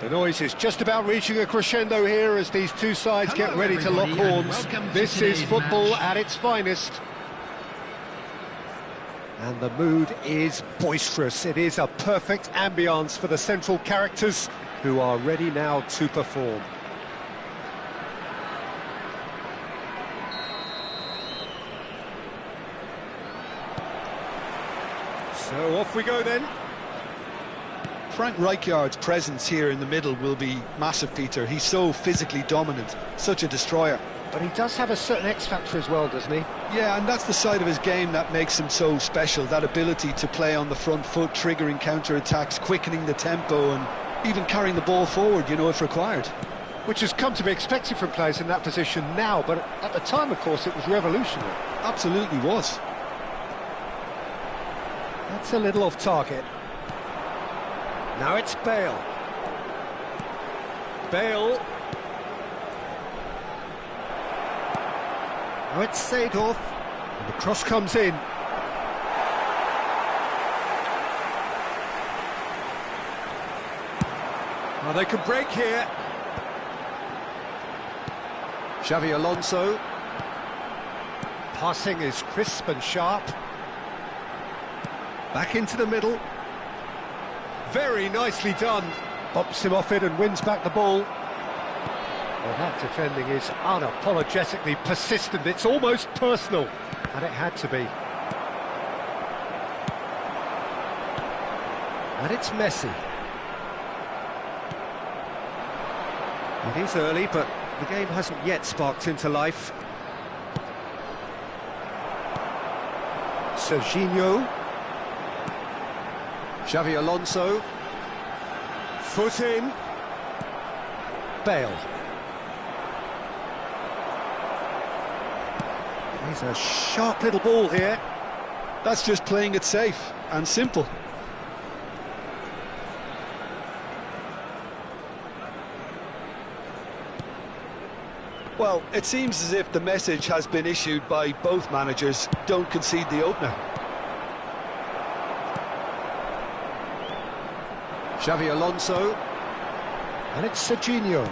The noise is just about reaching a crescendo here as these two sides get ready to lock horns. This is football at its finest. And the mood is boisterous. It is a perfect ambience for the central characters who are ready now to perform. So off we go then. Frank Rijkaard's presence here in the middle will be massive, Peter. He's so physically dominant, such a destroyer. But he does have a certain X-factor as well, doesn't he? Yeah, and that's the side of his game that makes him so special, that ability to play on the front foot, triggering counter-attacks, quickening the tempo, and even carrying the ball forward, you know, if required. Which has come to be expected from players in that position now, but at the time, of course, it was revolutionary. Absolutely was. That's a little off target. Now it's Bale. Bale. Now it's Seedorf. And the cross comes in. Oh, they can break here. Xavi Alonso. Passing is crisp and sharp. Back into the middle. Very nicely done. Bops him off it and wins back the ball. Well, that defending is unapologetically persistent. It's almost personal. And it had to be. And it's Messi. It is early, but the game hasn't yet sparked into life. Serginho. Xavi Alonso. Foot in. Bale. He's a sharp little ball here. That's just playing it safe and simple. Well, it seems as if the message has been issued by both managers: don't concede the opener. Xavi Alonso. And it's Serginho.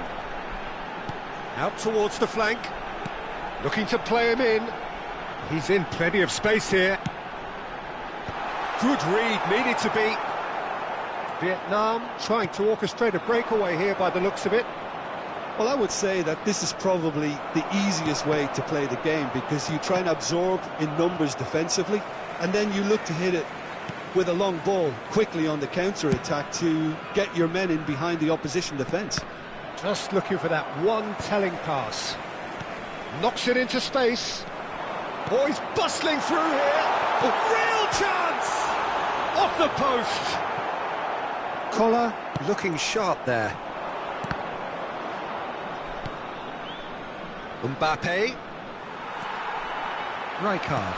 Out towards the flank. Looking to play him in. He's in plenty of space here. Good read, needed to be. Vietnam trying to orchestrate a breakaway here by the looks of it. Well, I would say that this is probably the easiest way to play the game, because you try and absorb in numbers defensively, and then you look to hit it with a long ball quickly on the counter-attack to get your men in behind the opposition defence. Just looking for that one telling pass. Knocks it into space. Oh, he's bustling through here. A real chance! Off the post. Collar looking sharp there. Mbappe. Rijkaard.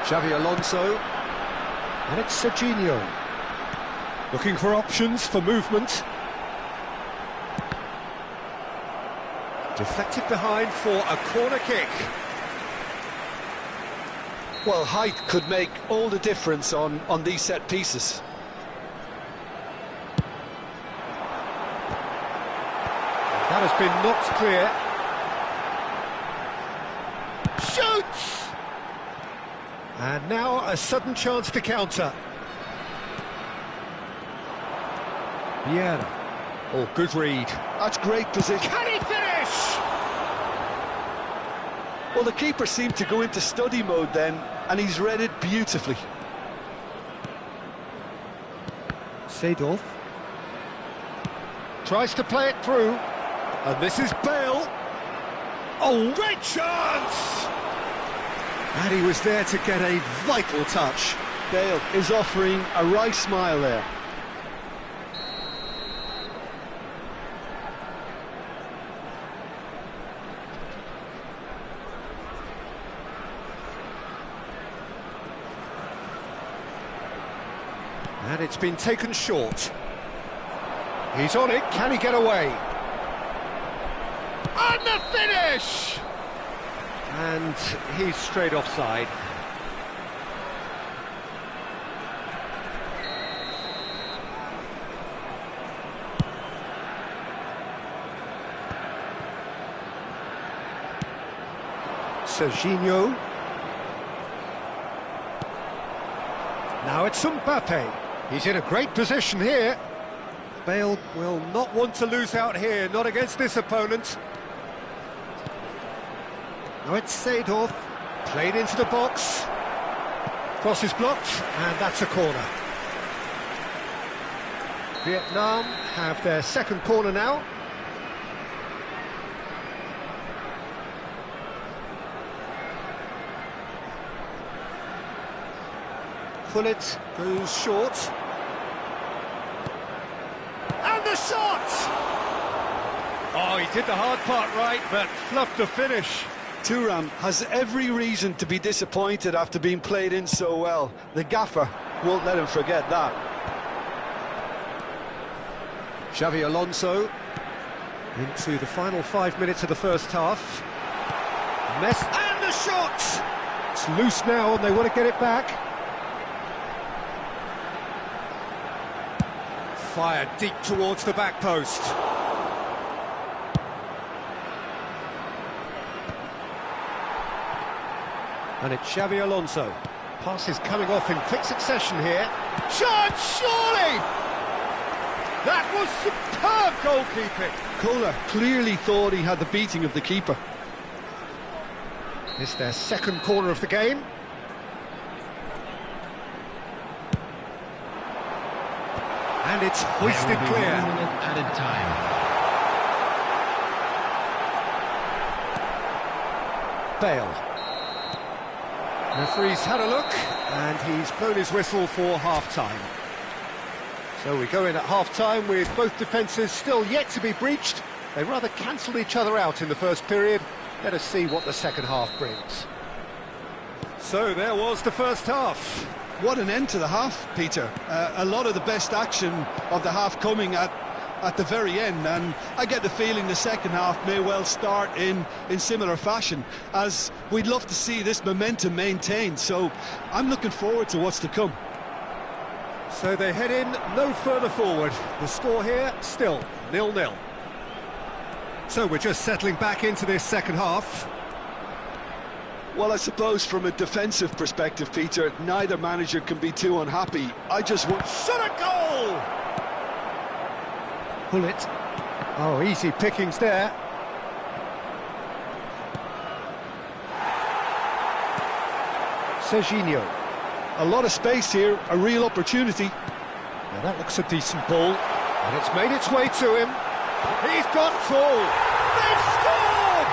Xavi Alonso. And it's Serginho. Looking for options for movement. Deflected behind for a corner kick. Well, height could make all the difference on these set pieces. That has been knocked clear. Shoots! And now a sudden chance to counter. Vieira. Oh, good read. That's great position. Can he finish? Well, the keeper seemed to go into study mode then, and he's read it beautifully. Seedorf. Tries to play it through. And this is Bale. Oh, great chance! And he was there to get a vital touch. Bale is offering a wry smile there. And it's been taken short. He's on it, can he get away? And the finish! And he's straight offside. Serginho. Now it's Mbappe. He's in a great position here. Bale will not want to lose out here, not against this opponent. Now it's Seedorf, played into the box. Cross is blocked, and that's a corner. Vietnam have their second corner now. Gullit goes short. And the shot! Oh, he did the hard part right, but fluffed the finish. Thuram has every reason to be disappointed after being played in so well. The gaffer won't let him forget that. Xavi Alonso into the final 5 minutes of the first half. And the shot! It's loose now and they want to get it back. Fired deep towards the back post. And it's Xavi Alonso. Pass is coming off in quick succession here. Chance, surely! That was superb goalkeeping. Kohler clearly thought he had the beating of the keeper. It's their second corner of the game. And it's hoisted clear. Added time. Bale. Referee's had a look, and he's blown his whistle for half-time. So we go in at half-time with both defences still yet to be breached. They rather cancelled each other out in the first period. Let us see what the second half brings. So there was the first half. What an end to the half, Peter. A lot of the best action of the half coming at the very end, and I get the feeling the second half may well start in similar fashion, as we'd love to see this momentum maintained, so I'm looking forward to what's to come. So they head in no further forward. The score here still 0-0. So we're just settling back into this second half. Well, I suppose from a defensive perspective, Peter, neither manager can be too unhappy. I just want... Shot a goal! Gullit. Oh, easy pickings there. Serginho. A lot of space here, a real opportunity. Now that looks a decent ball, and it's made its way to him. He's got full. They've scored!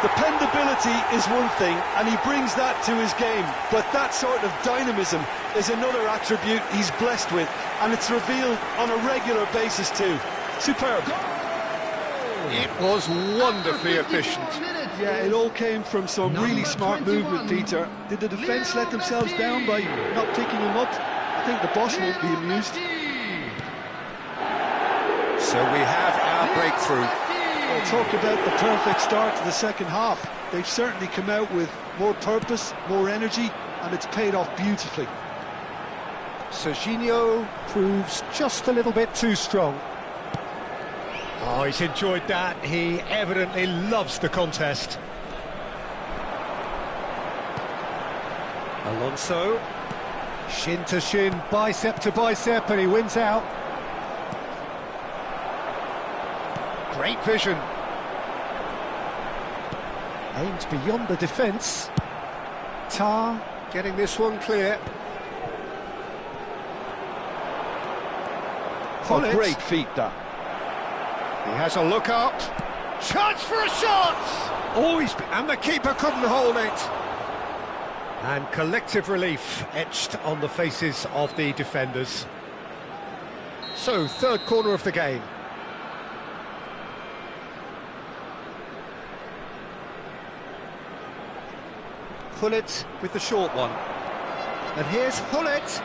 Dependability is one thing, and he brings that to his game, but that sort of dynamism is another attribute he's blessed with, and it's revealed on a regular basis too. Superb. It was wonderfully efficient. Yeah, it all came from some really smart movement, Peter. Did the defence let themselves down by not picking him up? I think the boss won't be amused. So we have our breakthrough. Well, talk about the perfect start to the second half. They've certainly come out with more purpose, more energy, and it's paid off beautifully. Serginho proves just a little bit too strong. Oh, he's enjoyed that. He evidently loves the contest. Alonso. Shin to shin, bicep to bicep, and he wins out. Great vision. Aims beyond the defence. Tar getting this one clear. Oh, great feat, that. He has a look up. Chance for a shot! Oh, and the keeper couldn't hold it. And collective relief etched on the faces of the defenders. So, third corner of the game. Gullit with the short one. And here's Gullit.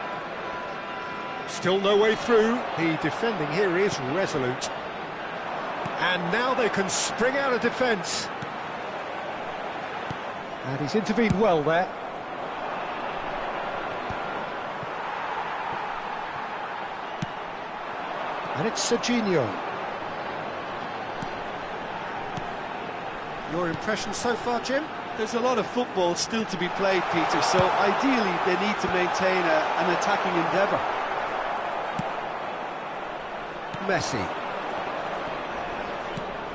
Still no way through. The defending here is resolute. And now they can spring out of defence. And he's intervened well there. And it's Serginho. Your impression so far, Jim? There's a lot of football still to be played, Peter, so ideally they need to maintain an attacking endeavour. Messi.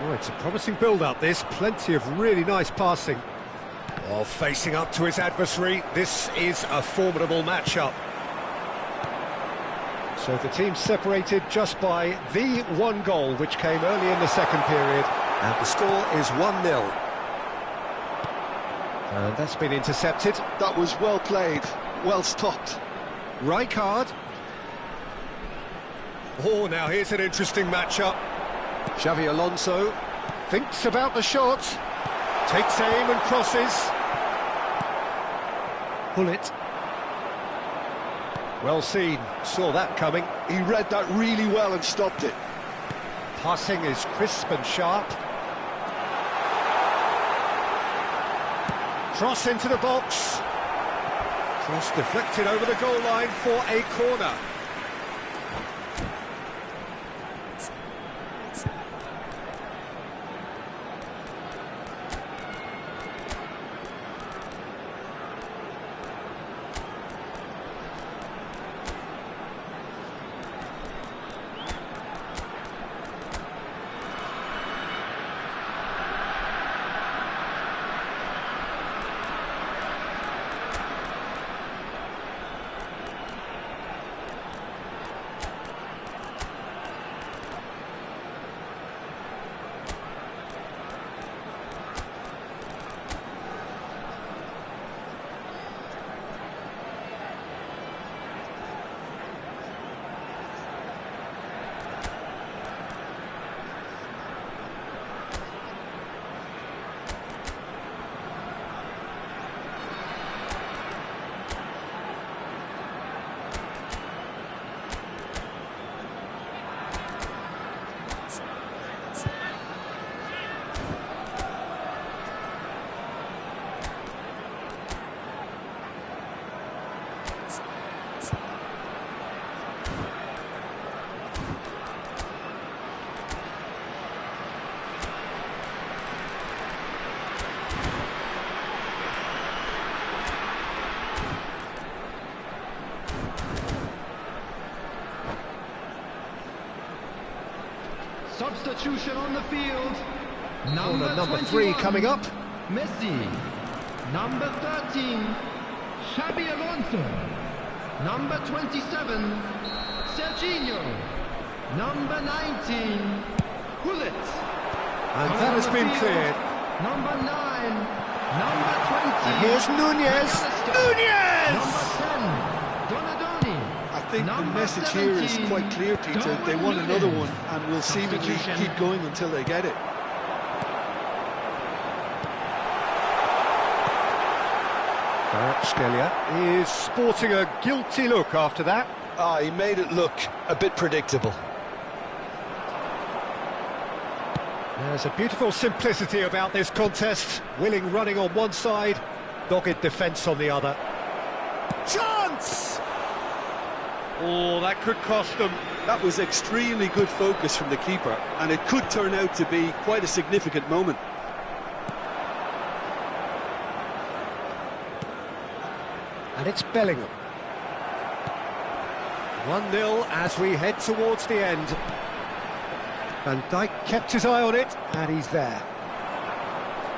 Oh, it's a promising build-up, this. Plenty of really nice passing. While facing up to his adversary, this is a formidable matchup. So the team separated just by the one goal, which came early in the second period. And the score is 1-0. And that's been intercepted. That was well played, well stopped. Rijkaard. Oh, now here's an interesting matchup. Xavi Alonso thinks about the shot, takes aim and crosses. Pull it. Well seen, saw that coming. He read that really well and stopped it. Passing is crisp and sharp. Cross into the box. Cross deflected over the goal line for a corner. Substitution on the field. Number 3 coming up. Messi. Number 13, Xabi Alonso. Number 27, Serginho. Number 19, Gullit. And that has been cleared. Number 9, number 20. And here's Nunez. Nunez! Number 10, Donadoni. I think the message here is quite clear, Peter. They want another one and will seemingly keep going until they get it. Kvaratskhelia is sporting a guilty look after that. He made it look a bit predictable. There's a beautiful simplicity about this contest. Willing running on one side, dogged defence on the other. Chance! Oh, that could cost them. That was extremely good focus from the keeper, and it could turn out to be quite a significant moment. And it's Bellingham. 1-0 as we head towards the end. Van Dijk kept his eye on it, and he's there.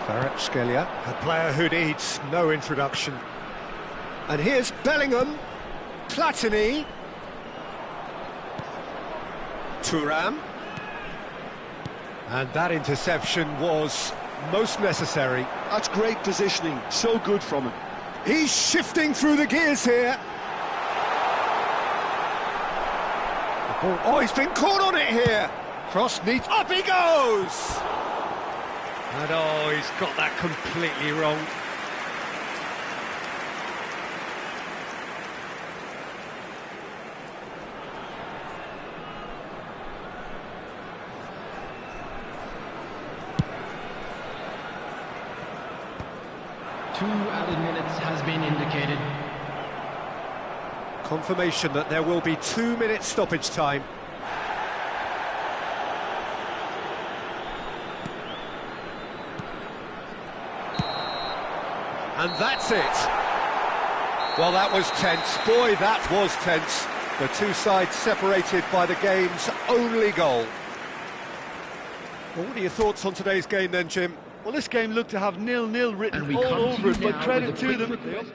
Kvaratskhelia, a player who needs no introduction. And here's Bellingham. Platini. Thuram. And that interception was most necessary. That's great positioning, so good from him. He's shifting through the gears here. Oh, he's been caught on it here. Cross needs... Up he goes! And oh, he's got that completely wrong. Two added minutes has been indicated. Confirmation that there will be 2 minutes stoppage time. And that's it. Well, that was tense. Boy, that was tense. The two sides separated by the game's only goal. Well, what are your thoughts on today's game then, Jim? Well, this game looked to have 0-0 written all come to over you it, but now credit with a to quick them. request.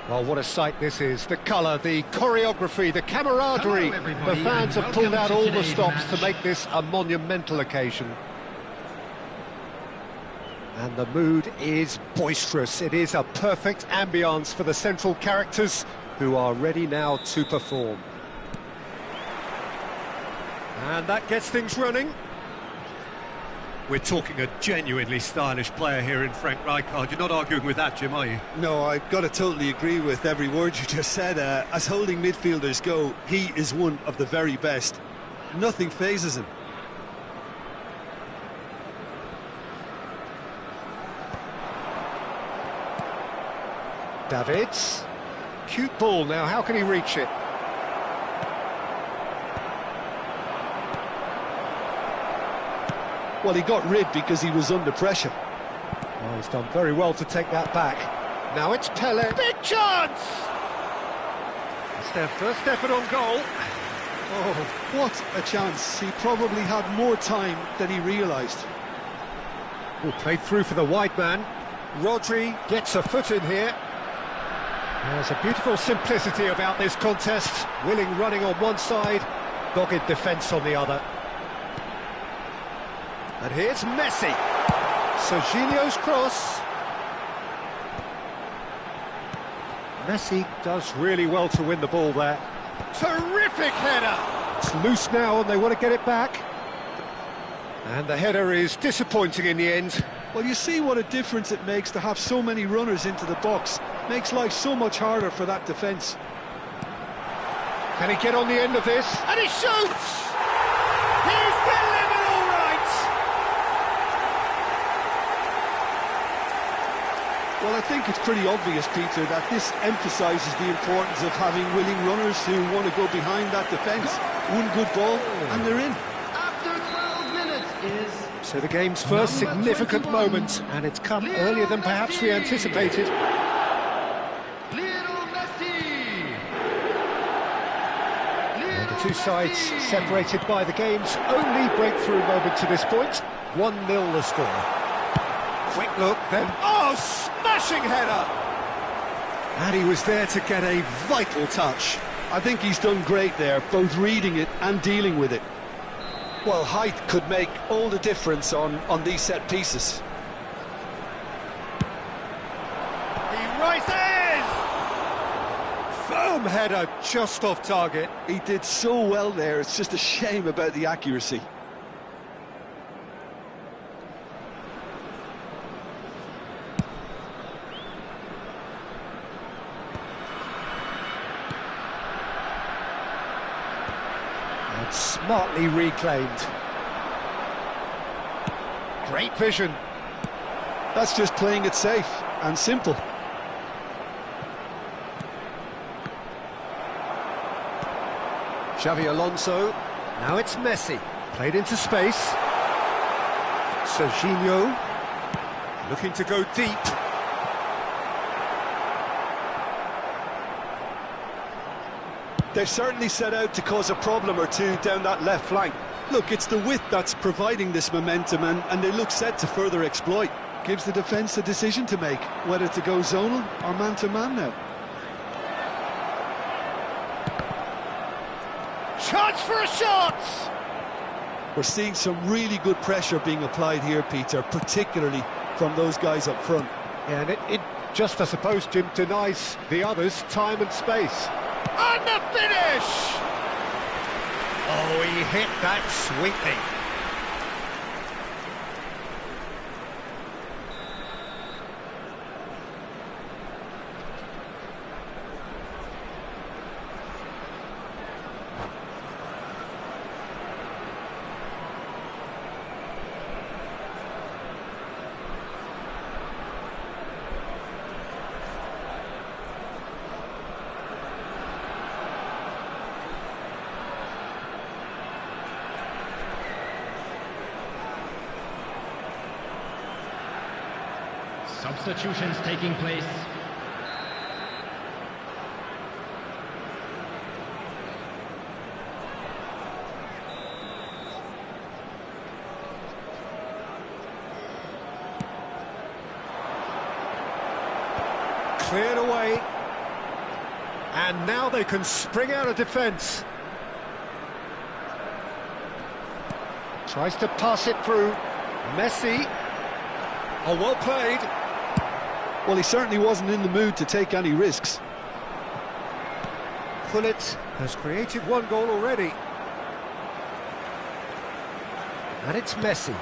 Well, what a sight this is. The colour, the choreography, the camaraderie. Hello, everybody, The fans and have pulled out welcome to all the today's stops to match. make this a monumental occasion. And the mood is boisterous. It is a perfect ambience for the central characters who are ready now to perform. And that gets things running. We're talking a genuinely stylish player here in Frank Rijkaard. You're not arguing with that, Jim, are you? No, I've got to totally agree with every word you just said. As holding midfielders go, he is one of the very best. Nothing phases him. Davids. Cute ball now, how can he reach it? Well, he got rid because he was under pressure. Oh, he's done very well to take that back. Now it's Pele. Big chance! It's their first effort on goal. Oh, what a chance. He probably had more time than he realised. Oh, played through for the wide man. Rodri gets a foot in here. There's a beautiful simplicity about this contest. Willing running on one side, dogged defence on the other. And here's Messi. Serginho's cross. Messi does really well to win the ball there. Terrific header! It's loose now and they want to get it back. And the header is disappointing in the end. Well, you see what a difference it makes to have so many runners into the box. Makes life so much harder for that defence. Can he get on the end of this? And he shoots! He's delivered all right! Well, I think it's pretty obvious, Peter, that this emphasises the importance of having willing runners who want to go behind that defence. One good ball, and they're in. After 12 minutes is So the game's first significant moment, and it's come earlier than perhaps we anticipated. And the two sides separated by the game's only breakthrough moment to this point. 1-0 the score. Quick look, then... Oh, smashing header! And he was there to get a vital touch. I think he's done great there, both reading it and dealing with it. Well, height could make all the difference on these set pieces. He rises! Firm header, just off target. He did so well there, it's just a shame about the accuracy. And smartly reclaimed. Great vision. That's just playing it safe and simple. Xavi Alonso. Now it's Messi. Played into space. Serginho. Looking to go deep. They've certainly set out to cause a problem or two down that left flank. Look, it's the width that's providing this momentum, and they look set to further exploit. Gives the defence a decision to make, whether to go zonal or man-to-man now. Chance for a shot! We're seeing some really good pressure being applied here, Peter, particularly from those guys up front. Yeah, and it just, I suppose, Jim, denies the others time and space. And the finish! Oh, he hit that sweetly. Substitutions taking place. Cleared away. And now they can spring out of defence. Tries to pass it through. Messi. Oh, well played. Well, he certainly wasn't in the mood to take any risks. Pullet has created one goal already. And it's Messi.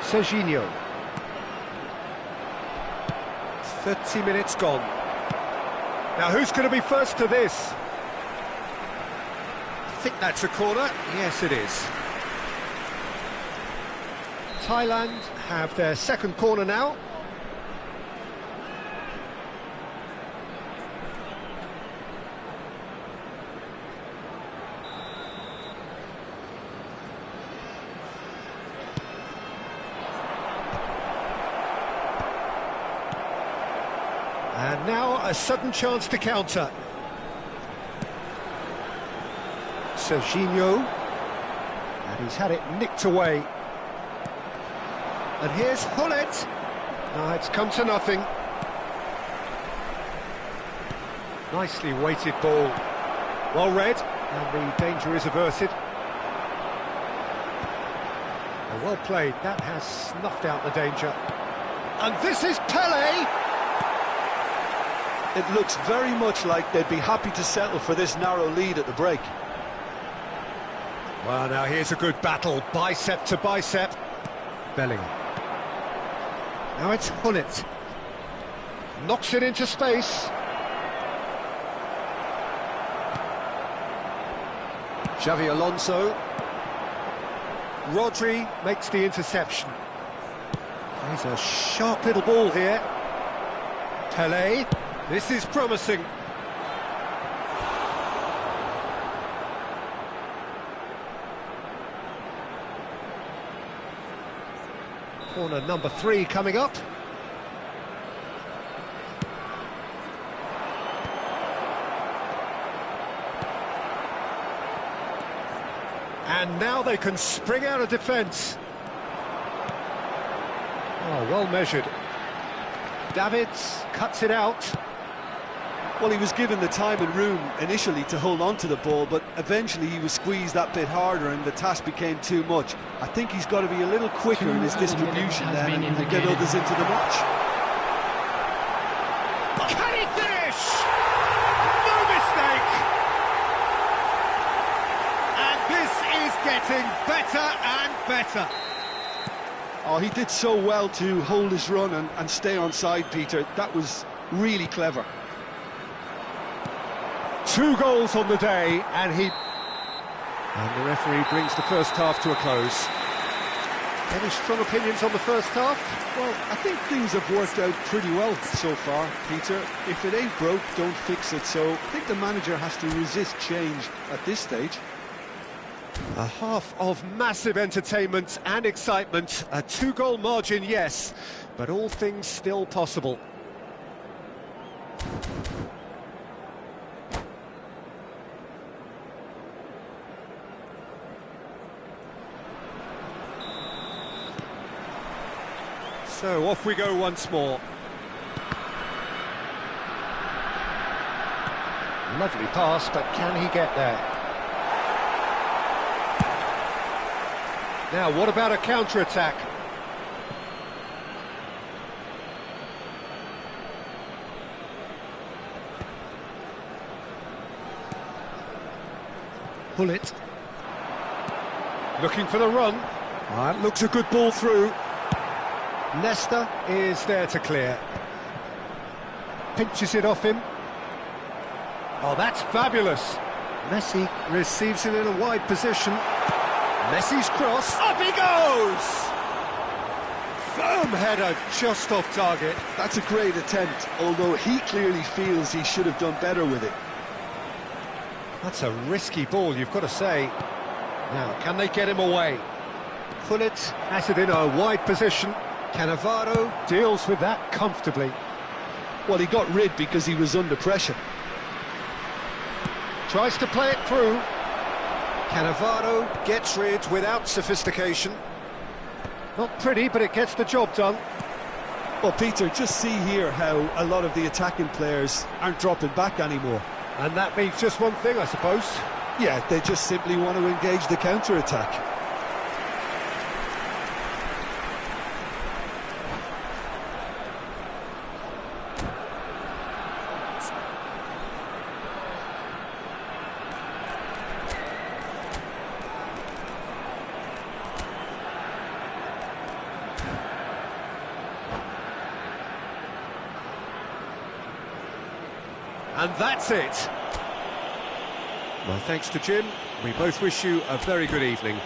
Serginho. 30 minutes gone. Now, who's going to be first to this? I think that's a corner. Yes, it is. Thailand have their second corner now. And now a sudden chance to counter. Serginho. And he's had it nicked away. And here's Hullet. No, it's come to nothing. Nicely weighted ball. Well read, and the danger is averted. Oh, well played, that has snuffed out the danger. And this is Pele! It looks very much like they'd be happy to settle for this narrow lead at the break. Well, now here's a good battle, bicep to bicep. Bellingham. Now it's Hullet. Knocks it into space. Xavi Alonso. Rodri makes the interception. There's a sharp little ball here. Pele. This is promising. Corner number 3 coming up. And now they can spring out of defence. Oh, well measured. Davids cuts it out. Well, he was given the time and room initially to hold on to the ball, but eventually he was squeezed that bit harder and the task became too much. I think he's got to be a little quicker in his distribution then and get others into the match. Can he finish? No mistake! And this is getting better and better. Oh, he did so well to hold his run and stay on side, Peter. That was really clever. 2 goals on the day, and the referee brings the first half to a close. Any strong opinions on the first half? Well, I think things have worked out pretty well so far, Peter. If it ain't broke, don't fix it. So I think the manager has to resist change at this stage. A half of massive entertainment and excitement. A 2-goal margin, yes, but all things still possible. So off we go once more. Lovely pass, but can he get there? Now, what about a counter-attack? Pull it. Looking for the run. That looks a good ball through. Nesta is there to clear. Pinches it off him. Oh, that's fabulous. Messi receives it in a wide position. Messi's cross. Up he goes! Firm header just off target. That's a great attempt, although he clearly feels he should have done better with it. That's a risky ball, you've got to say. Now, can they get him away? Pullet has it in a wide position. Cannavaro deals with that comfortably. Well, he got rid because he was under pressure. Tries to play it through. Cannavaro gets rid without sophistication. Not pretty, but it gets the job done. Well, Peter, just see here how a lot of the attacking players aren't dropping back anymore. And that means just one thing, I suppose. Yeah, they just simply want to engage the counter-attack. And that's it. My thanks to Jim. We both wish you a very good evening.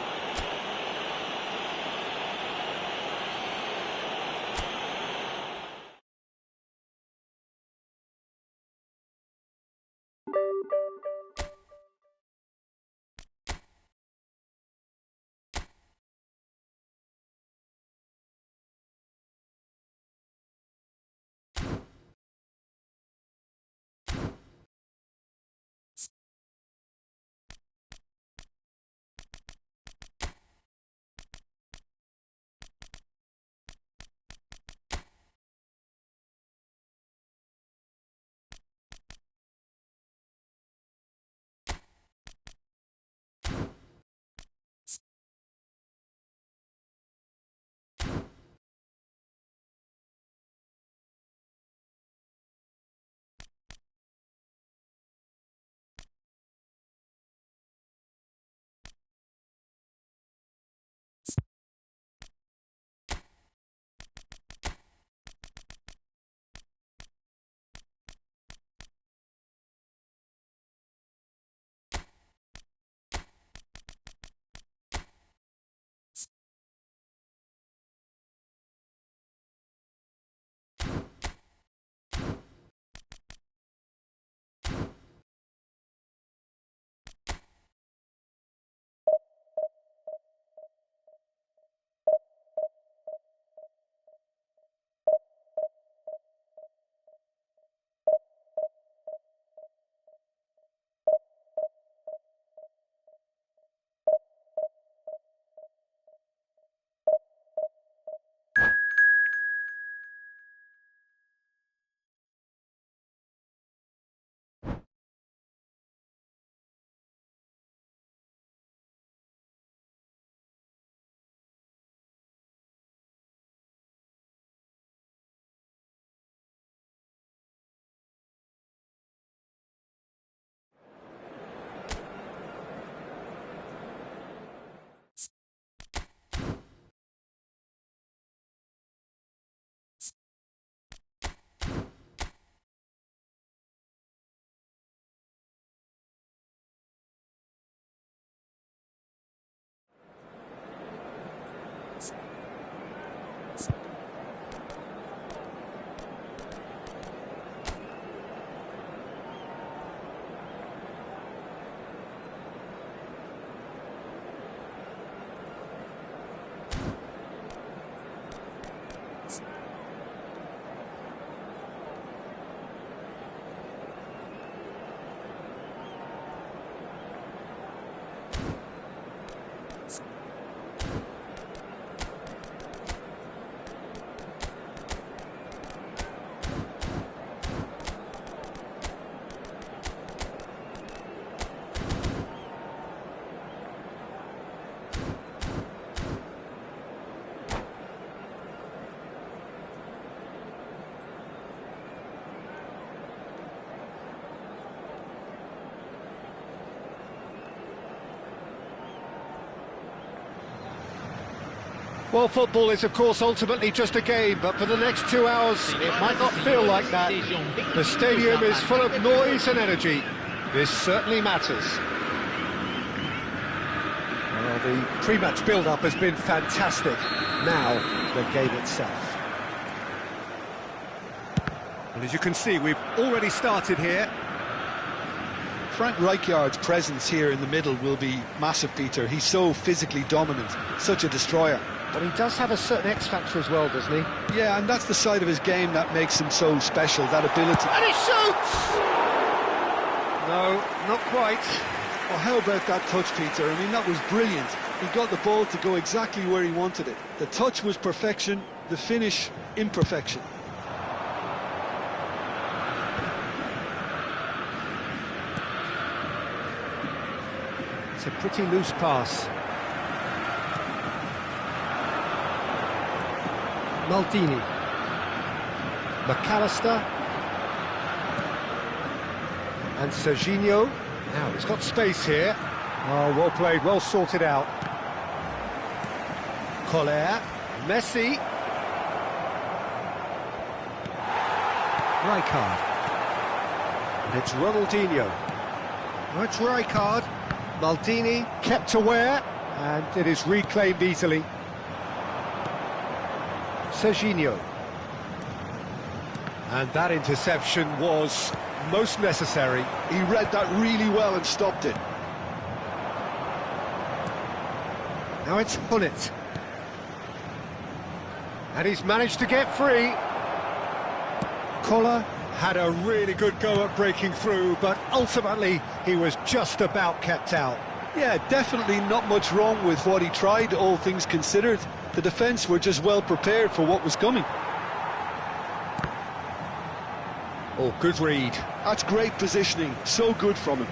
Well, football is, of course, ultimately just a game, but for the next 2 hours, it might not feel like that. The stadium is full of noise and energy. This certainly matters. Well, the pre-match build-up has been fantastic. Now, the game itself. Well, as you can see, we've already started here. Frank Rijkaard's presence here in the middle will be massive, Peter. He's so physically dominant, such a destroyer. But he does have a certain X-factor as well, doesn't he? Yeah, and that's the side of his game that makes him so special, that ability. And he shoots! No, not quite. Oh, how about that touch, Peter? I mean, that was brilliant. He got the ball to go exactly where he wanted it. The touch was perfection, the finish, imperfection. It's a pretty loose pass. Maldini. McAllister. And Serginho. Now, he's got space here. Oh, well played, well sorted out. Collier. Messi. Rijkaard. And it's Ronaldinho. Oh, it's Rijkaard. Maldini kept aware, and it is reclaimed easily. Serginho. And that interception was most necessary. He read that really well and stopped it. Now it's Hunnit. And he's managed to get free. Koller had a really good go at breaking through, but ultimately he was just about kept out. Yeah, definitely not much wrong with what he tried, all things considered. The defence were just well prepared for what was coming. Oh, good read. That's great positioning, so good from him.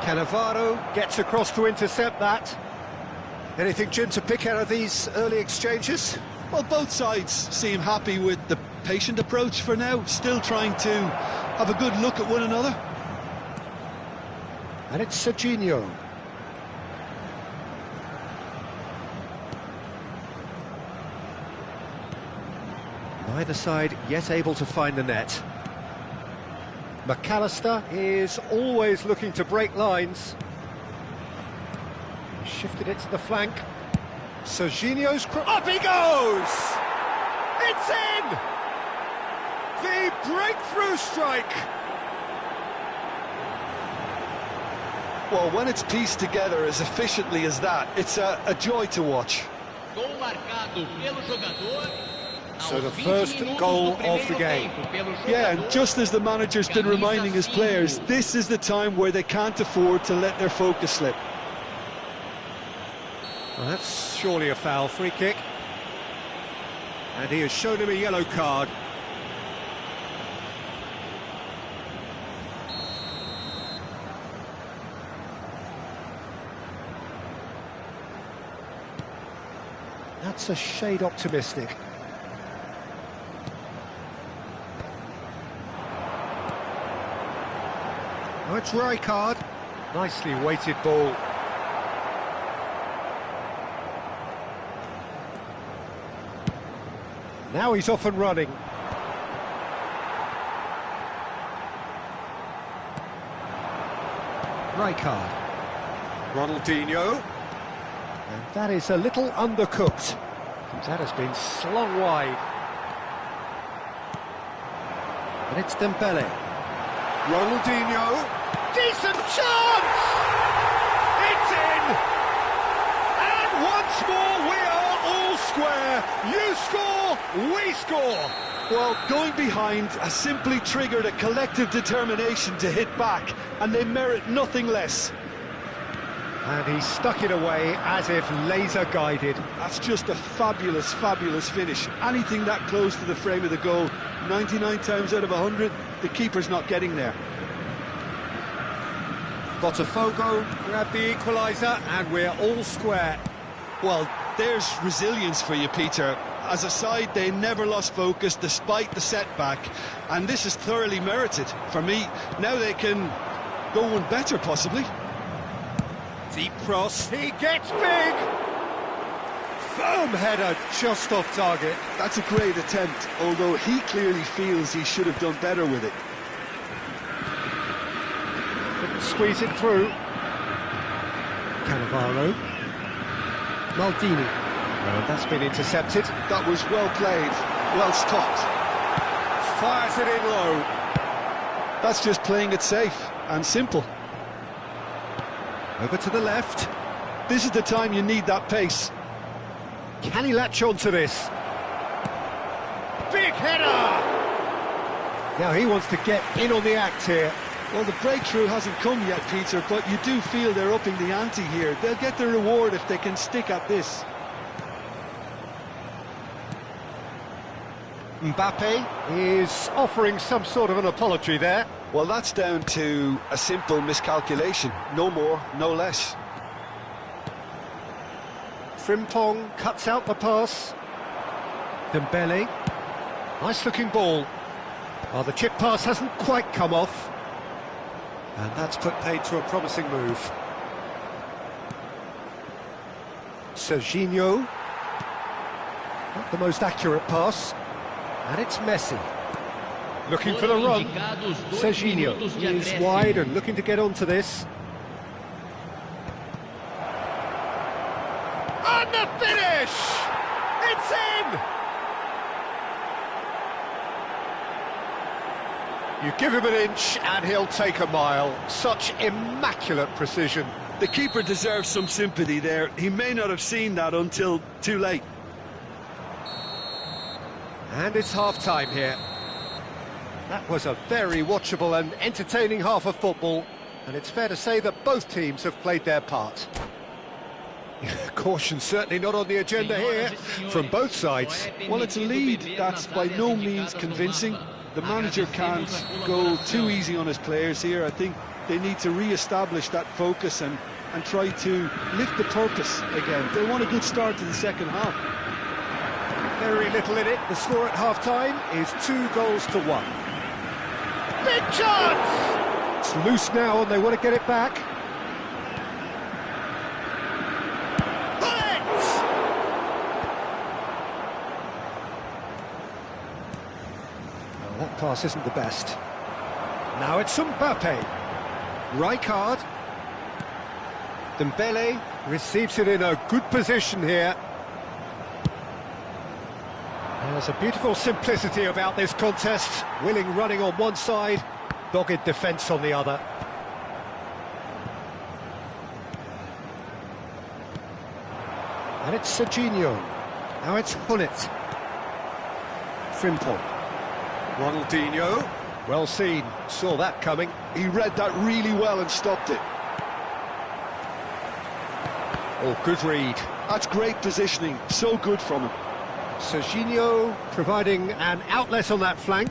Cannavaro gets across to intercept that. Anything, Jim, to pick out of these early exchanges? Well, both sides seem happy with the patient approach for now, still trying to have a good look at one another. And it's Serginho. Neither side yet able to find the net. McAllister is always looking to break lines. Shifted it to the flank. Serginho's up he goes! It's in! The breakthrough strike! Well, when it's pieced together as efficiently as that, it's a joy to watch. So the first goal of the game. Yeah, and just as the manager's been reminding his players, this is the time where they can't afford to let their focus slip. Well, that's surely a foul, free kick. And he has shown him a yellow card. That's a shade optimistic. Now it's Rijkaard. Nicely weighted ball. Now he's off and running. Rijkaard. Ronaldinho. And that is a little undercooked. That has been slung wide. And it's Dembele. Ronaldinho. Decent chance! It's in! And once more we are all square. You score, we score. Well, going behind has simply triggered a collective determination to hit back, and they merit nothing less. And he stuck it away as if laser guided. That's just a fabulous, fabulous finish. Anything that close to the frame of the goal, 99 times out of 100, the keeper's not getting there. Botafogo grabbed the equaliser, and we're all square. Well, there's resilience for you, Peter. As a side, they never lost focus despite the setback, and this is thoroughly merited. For me, now they can go one better, possibly. Deep cross, he gets big! Firm header, just off target. That's a great attempt, although he clearly feels he should have done better with it. Couldn't squeeze it through. Cannavaro. Maldini. And that's been intercepted. That was well played, well stopped. Fires it in low. That's just playing it safe and simple. Over to the left. This is the time you need that pace. Can he latch on to this? Big header! Now he wants to get in on the act here. Well, the breakthrough hasn't come yet, Peter, but you do feel they're upping the ante here. They'll get the reward if they can stick at this. Mbappe is offering some sort of an apology there. Well, that's down to a simple miscalculation. No more, no less. Frimpong cuts out the pass. Dembele. Nice looking ball. Well, the chip pass hasn't quite come off. And that's put paid to a promising move. Serginho. Not the most accurate pass. And it's Messi. Looking for the run. Serginho is wide and looking to get onto this. And the finish! It's in! You give him an inch and he'll take a mile. Such immaculate precision. The keeper deserves some sympathy there. He may not have seen that until too late. And it's half-time here. That was a very watchable and entertaining half of football, and it's fair to say that both teams have played their part. Caution certainly not on the agenda here, from both sides. Well, it's a lead that's by no means convincing. The manager can't go too easy on his players here. I think they need to re-establish that focus and try to lift the purpose again. They want a good start to the second half. Very little in it. The score at half-time is 2-1. Big chance! It's loose now and they want to get it back. That pass isn't the best. Now it's Mbappe. Rijkaard. Dembele receives it in a good position here. There's a beautiful simplicity about this contest. Willing running on one side, dogged defence on the other. And it's Serginho. Now it's Gullit. Frimpong. Ronaldinho. Well seen. Saw that coming. He read that really well and stopped it. Oh, good read. That's great positioning. So good from him. Serginho providing an outlet on that flank.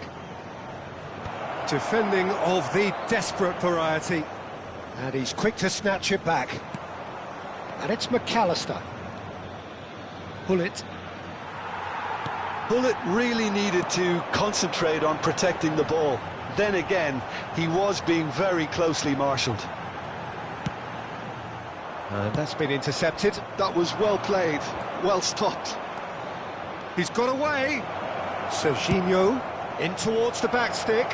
Defending of the desperate variety. And he's quick to snatch it back. And it's McAllister. Gullit. Gullit really needed to concentrate on protecting the ball. Then again, he was being very closely marshalled. And that's been intercepted. That was well played, well stopped. He's got away. Serginho in towards the back stick.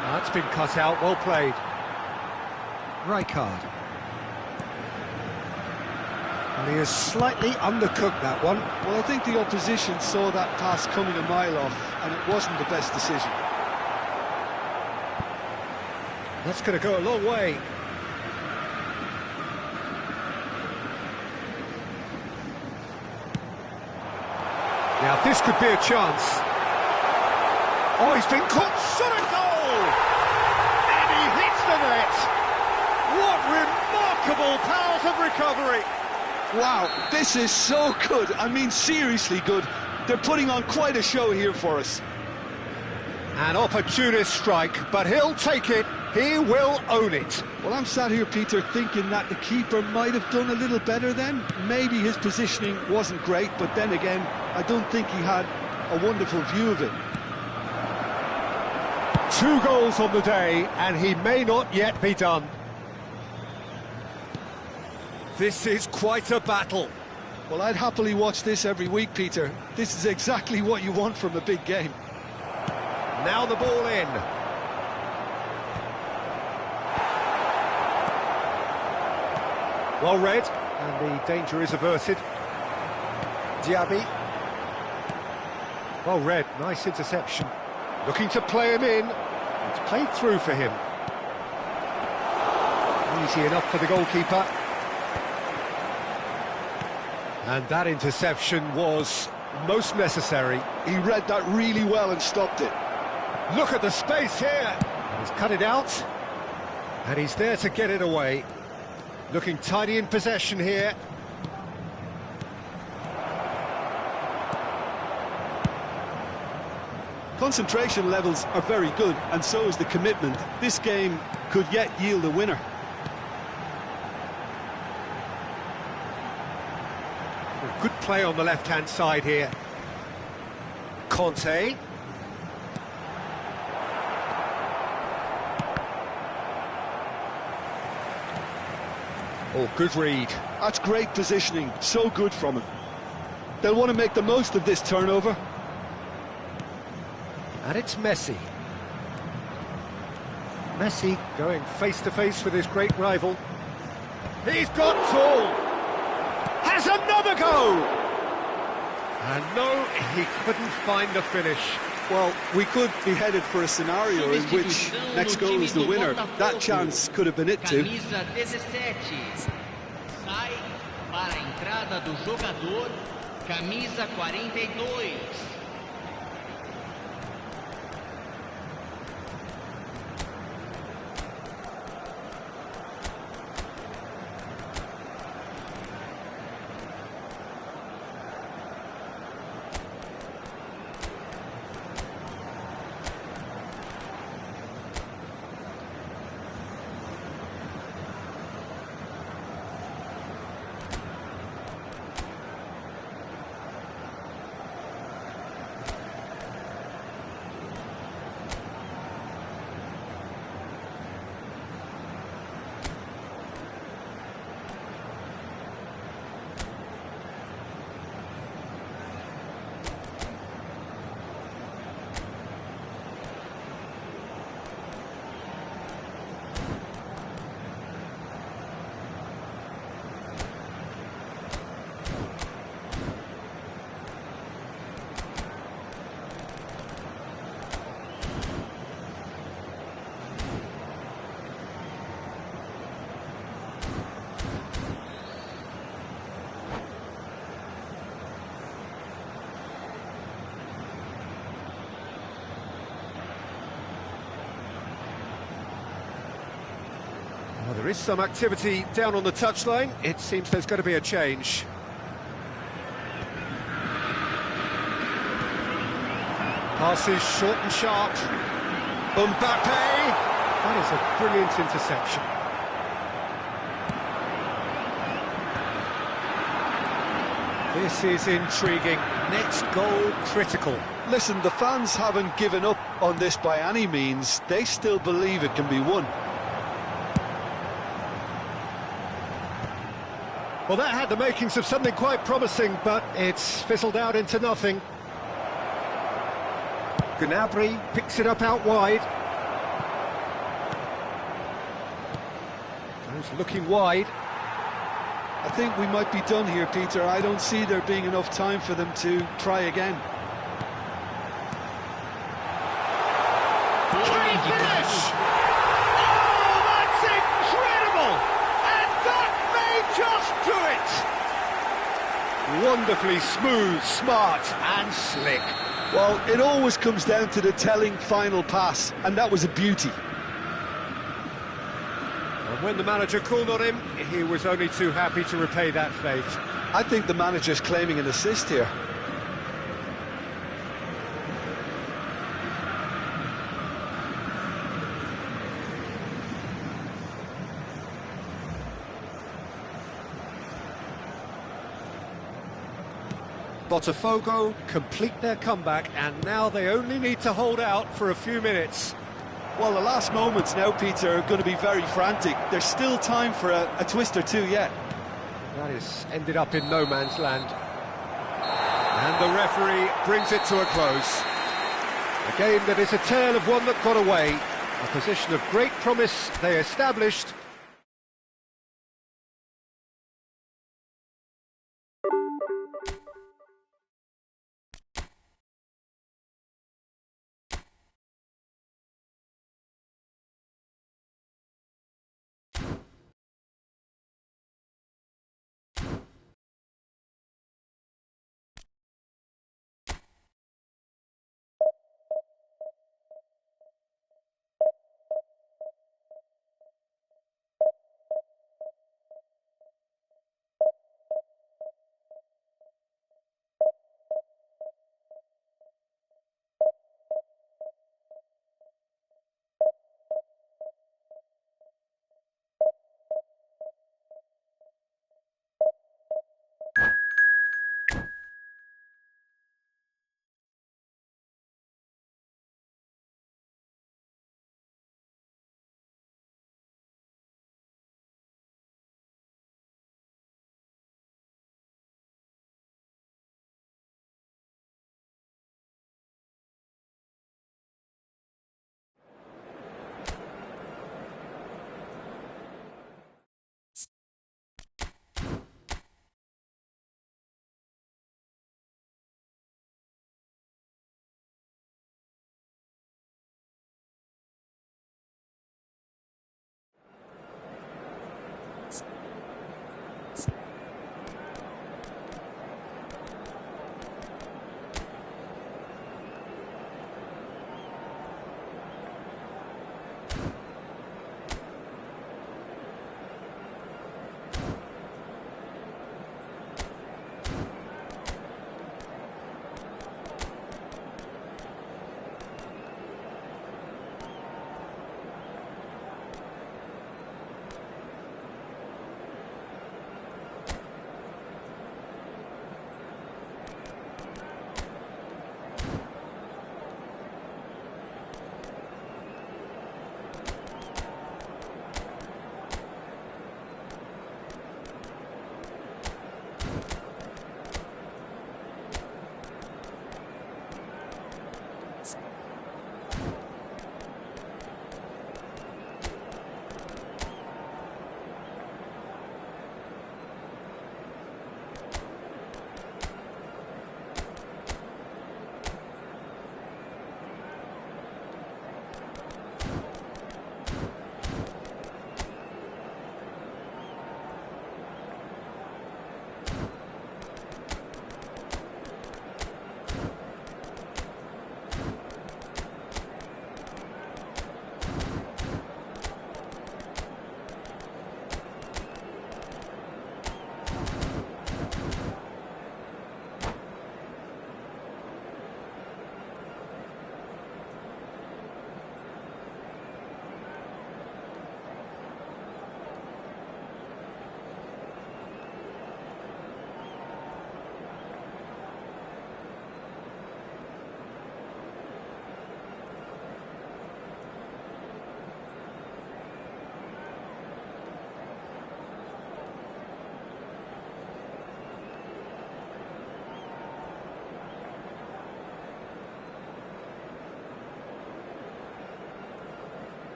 That's been cut out, well played. Rijkaard. And he has slightly undercooked that one. Well, I think the opposition saw that pass coming a mile off, and it wasn't the best decision. That's going to go a long way. Now, this could be a chance. Oh, he's been caught. Shot a goal! And he hits the net. What remarkable powers of recovery. Wow, this is so good. I mean, seriously good. They're putting on quite a show here for us. An opportunist strike, but he'll take it. He will own it. Well, I'm sat here, Peter, thinking that the keeper might have done a little better then. Maybe his positioning wasn't great, but then again, I don't think he had a wonderful view of it. 2 goals on the day, and he may not yet be done. This is quite a battle. Well, I'd happily watch this every week, Peter. This is exactly what you want from a big game. Now the ball in. Well read, and the danger is averted. Diaby. Well read, nice interception. Looking to play him in. It's played through for him. Easy enough for the goalkeeper. And that interception was most necessary. He read that really well and stopped it. Look at the space here. He's cut it out. And he's there to get it away. Looking tidy in possession here. Concentration levels are very good, and so is the commitment. This game could yet yield a winner. Good play on the left-hand side here. Conte. Oh, good read. That's great positioning, so good from him. They'll want to make the most of this turnover. And it's Messi. Messi going face-to-face with his great rival. He's got tall. Has another go! And no, he couldn't find the finish. Well, we could be headed for a scenario in which next goal is the winner. That chance could have been it too. Camisa 17. Sai para a entrada do jogador, camisa 42. Well, there is some activity down on the touchline. It seems there's going to be a change. Passes short and sharp. Mbappe! That is a brilliant interception. This is intriguing. Next goal critical. Listen, the fans haven't given up on this by any means. They still believe it can be won. Well, that had the makings of something quite promising, but it's fizzled out into nothing. Gnabry picks it up out wide. Goes looking wide. I think we might be done here, Peter. I don't see there being enough time for them to try again. Great finish! Oh, that's incredible! And that may just do it! Wonderfully smooth, smart and slick. Well, it always comes down to the telling final pass, and that was a beauty. And when the manager called on him, he was only too happy to repay that fate. I think the manager's claiming an assist here. Botafogo complete their comeback, and now they only need to hold out for a few minutes. Well, the last moments now, Peter, are going to be very frantic. There's still time for a twist or two yet. That has ended up in no man's land. And the referee brings it to a close. A game that is a tale of one that got away. A position of great promise they established,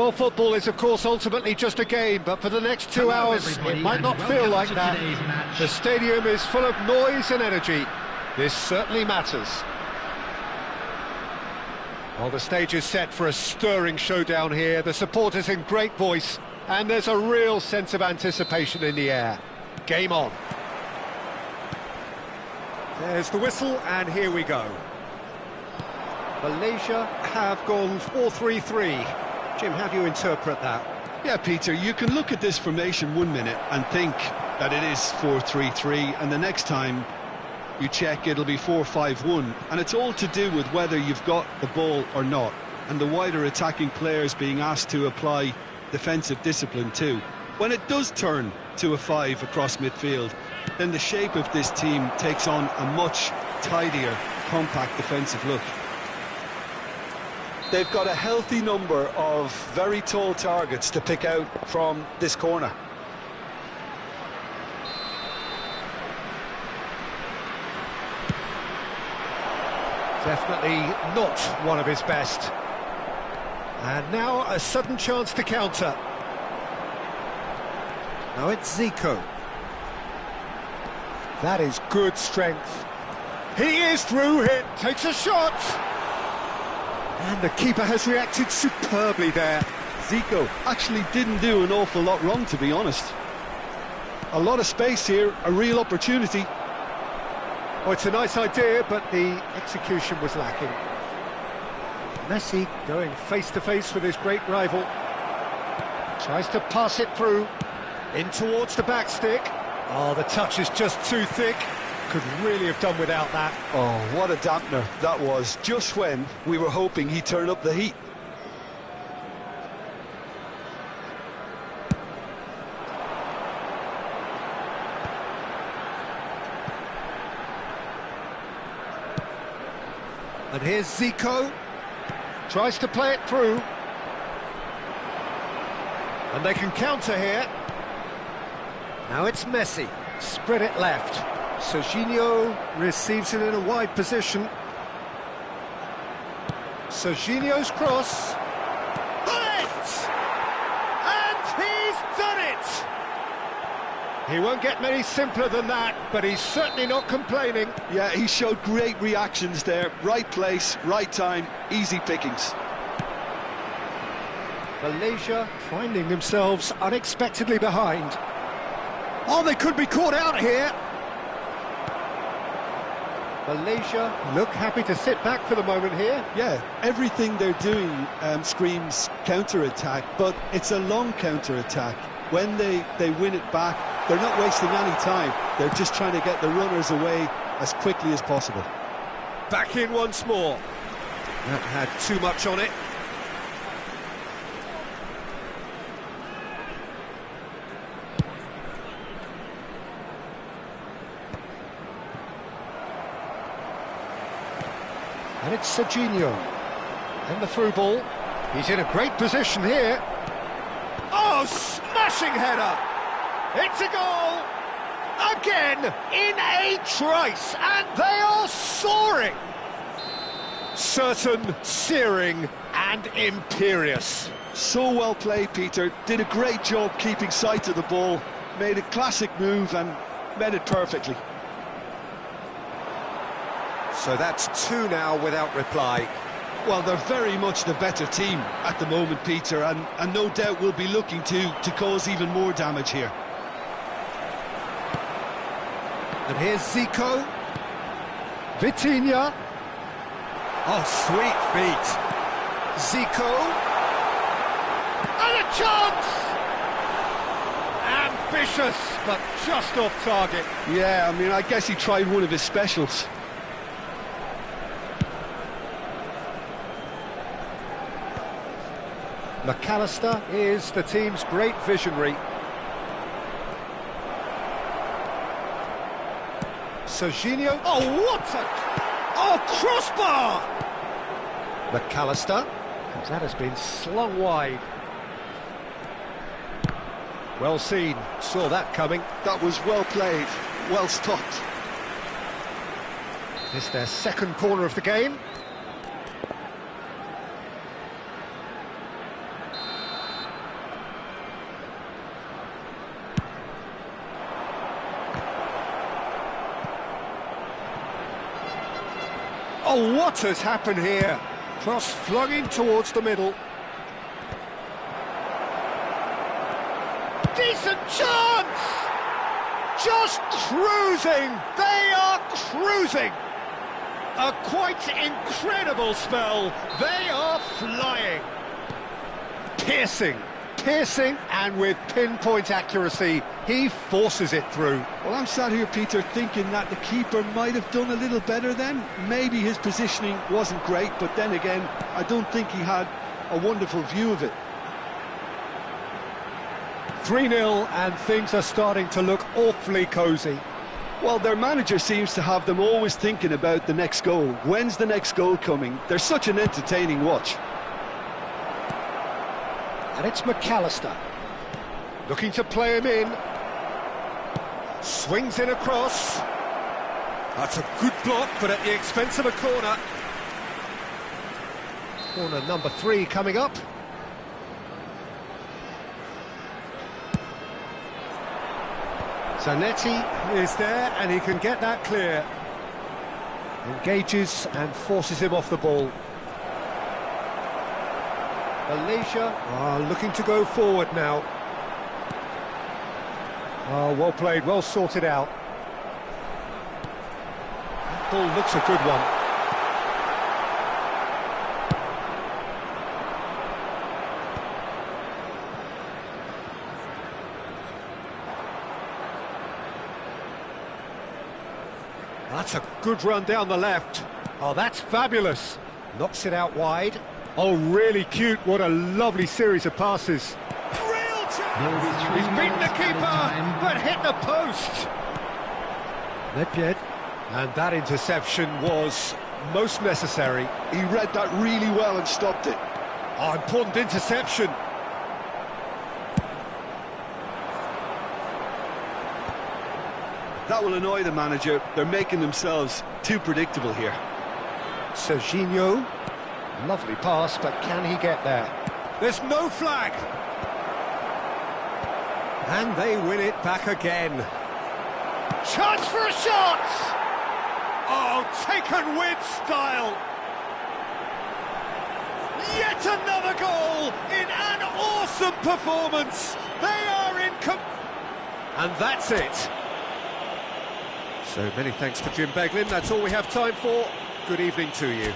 Well, football is, of course, ultimately just a game, but for the next 2 hours, everybody, it might not and feel welcome like to that. today's match. The stadium is full of noise and energy. This certainly matters. Well, the stage is set for a stirring showdown here. The supporters in great voice, and there's a real sense of anticipation in the air. Game on. There's the whistle, and here we go. Malaysia have gone 4-3-3. Jim, how do you interpret that? Yeah, Peter, you can look at this formation 1 minute and think that it is 4-3-3, and the next time you check it'll be 4-5-1, and it's all to do with whether you've got the ball or not, and the wider attacking players being asked to apply defensive discipline too. When it does turn to a 5 across midfield, then the shape of this team takes on a much tidier, compact defensive look. They've got a healthy number of very tall targets to pick out from this corner. Definitely not one of his best. And now a sudden chance to counter. Now it's Zico. That is good strength. He is through here, takes a shot. And the keeper has reacted superbly there. Zico actually didn't do an awful lot wrong, to be honest. A lot of space here, a real opportunity. Oh, it's a nice idea, but the execution was lacking. Messi going face-to-face with his great rival. Tries to pass it through. In towards the back stick. Oh, the touch is just too thick. Could really have done without that. Oh, what a dampener that was, just when we were hoping he'd turn up the heat. And here's Zico. Tries to play it through. And they can counter here. Now it's Messi. Spread it left. Serginho receives it in a wide position. Serginho's cross. Bullet! And he's done it! He won't get many simpler than that, but he's certainly not complaining. Yeah, he showed great reactions there. Right place, right time, easy pickings. Malaysia finding themselves unexpectedly behind. Oh, they could be caught out here. Malaysia look happy to sit back for the moment here. Yeah, everything they're doing screams counter-attack, but it's a long counter-attack. When they win it back, they're not wasting any time. They're just trying to get the runners away as quickly as possible. Back in once more. That had too much on it. And it's Serginho. And the through ball. He's in a great position here. Oh, smashing header! It's a goal! Again, in a trice, and they are soaring! Certain, searing, and imperious. So well played, Peter. Did a great job keeping sight of the ball. Made a classic move and met it perfectly. So that's 2 now without reply. Well, they're very much the better team at the moment, Peter, and no doubt will be looking to cause even more damage here. And here's Zico. Vitinha. Oh, sweet feet. Zico. And a chance! Ambitious, but just off target. Yeah, I mean, I guess he tried one of his specials. McAllister is the team's great visionary. Serginho. Oh, what a... Oh, crossbar! McAllister. That has been slung wide. Well seen. Saw that coming. That was well played. Well stopped. It's their second corner of the game. Oh, what has happened here? Cross flung in towards the middle. Decent chance! Just cruising! They are cruising! A quite incredible spell. They are flying. Piercing, and with pinpoint accuracy, he forces it through. Well, I'm sat here, Peter, thinking that the keeper might have done a little better then. Maybe his positioning wasn't great, but then again, I don't think he had a wonderful view of it. 3-0, and things are starting to look awfully cosy. Well, their manager seems to have them always thinking about the next goal. When's the next goal coming? They're such an entertaining watch. And it's McAllister. Looking to play him in. Swings in across. That's a good block, but at the expense of a corner. Corner number 3 coming up. Zanetti is there, and he can get that clear. Engages and forces him off the ball. Malaysia are looking to go forward now. Oh, well played, well sorted out. That ball looks a good one. That's a good run down the left. Oh, that's fabulous. Knocks it out wide. Oh, really cute. What a lovely series of passes. Real chance. He's beaten the keeper, but hit the post. Nedved. And that interception was most necessary. He read that really well and stopped it. Oh, important interception. That will annoy the manager. They're making themselves too predictable here. Serginho. Lovely pass, but can he get there? There's no flag! And they win it back again. Chance for a shot! Oh, taken with style! Yet another goal in an awesome performance! They are in... And that's it. So many thanks to Jim Beglin. That's all we have time for. Good evening to you.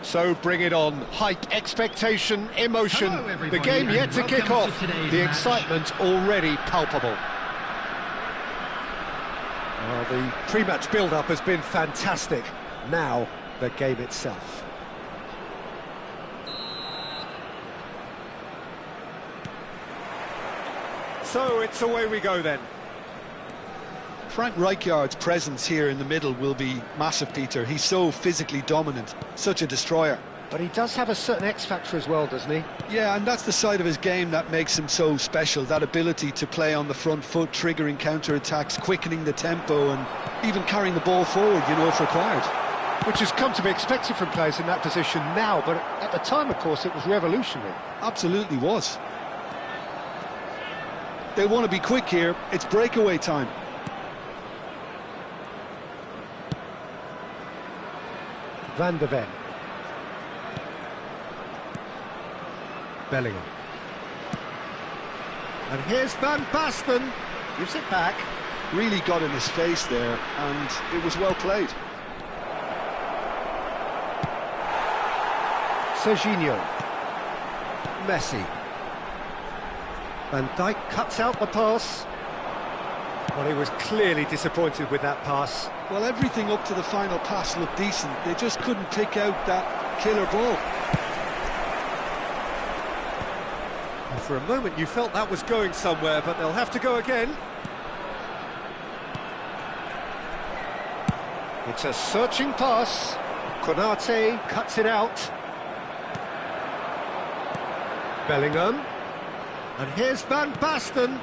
So bring it on. Hype, expectation, emotion. Hello, The everybody, game yet and to kick welcome off. to today's The match. excitement already palpable. Well, the pre-match build-up has been fantastic. Now, the game itself. So it's away we go then. Frank Rijkaard's presence here in the middle will be massive, Peter. He's so physically dominant, such a destroyer. But he does have a certain X-factor as well, doesn't he? Yeah, and that's the side of his game that makes him so special, that ability to play on the front foot, triggering counter-attacks, quickening the tempo, and even carrying the ball forward, you know, if required. Which has come to be expected from players in that position now, but at the time, of course, it was revolutionary. Absolutely was. They want to be quick here. It's breakaway time. Van de Ven. Bellingham. And here's Van Basten. Gives it back. Really got in his face there, and it was well played. Serginho. Messi. Van Dijk cuts out the pass. Well, he was clearly disappointed with that pass. Well, everything up to the final pass looked decent. They just couldn't pick out that killer ball. And for a moment you felt that was going somewhere, but they'll have to go again. It's a searching pass. Konate cuts it out. Bellingham. And here's Van Basten.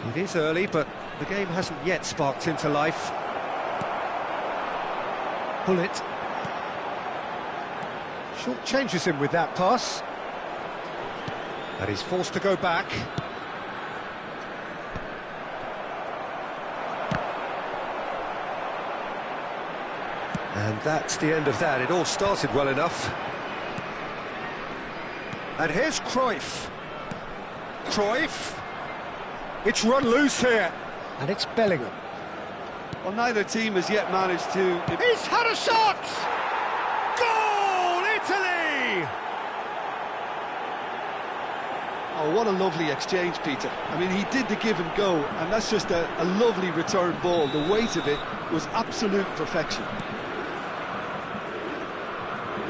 It is early, but the game hasn't yet sparked into life. Bullet. Short changes him with that pass. And he's forced to go back. And that's the end of that. It all started well enough. And here's Cruyff. Cruyff. It's run loose here. And it's Bellingham. Well, neither team has yet managed to... He's had a shot! Goal, Italy! Oh, what a lovely exchange, Peter. I mean, he did the give and go, and that's just a lovely return ball. The weight of it was absolute perfection.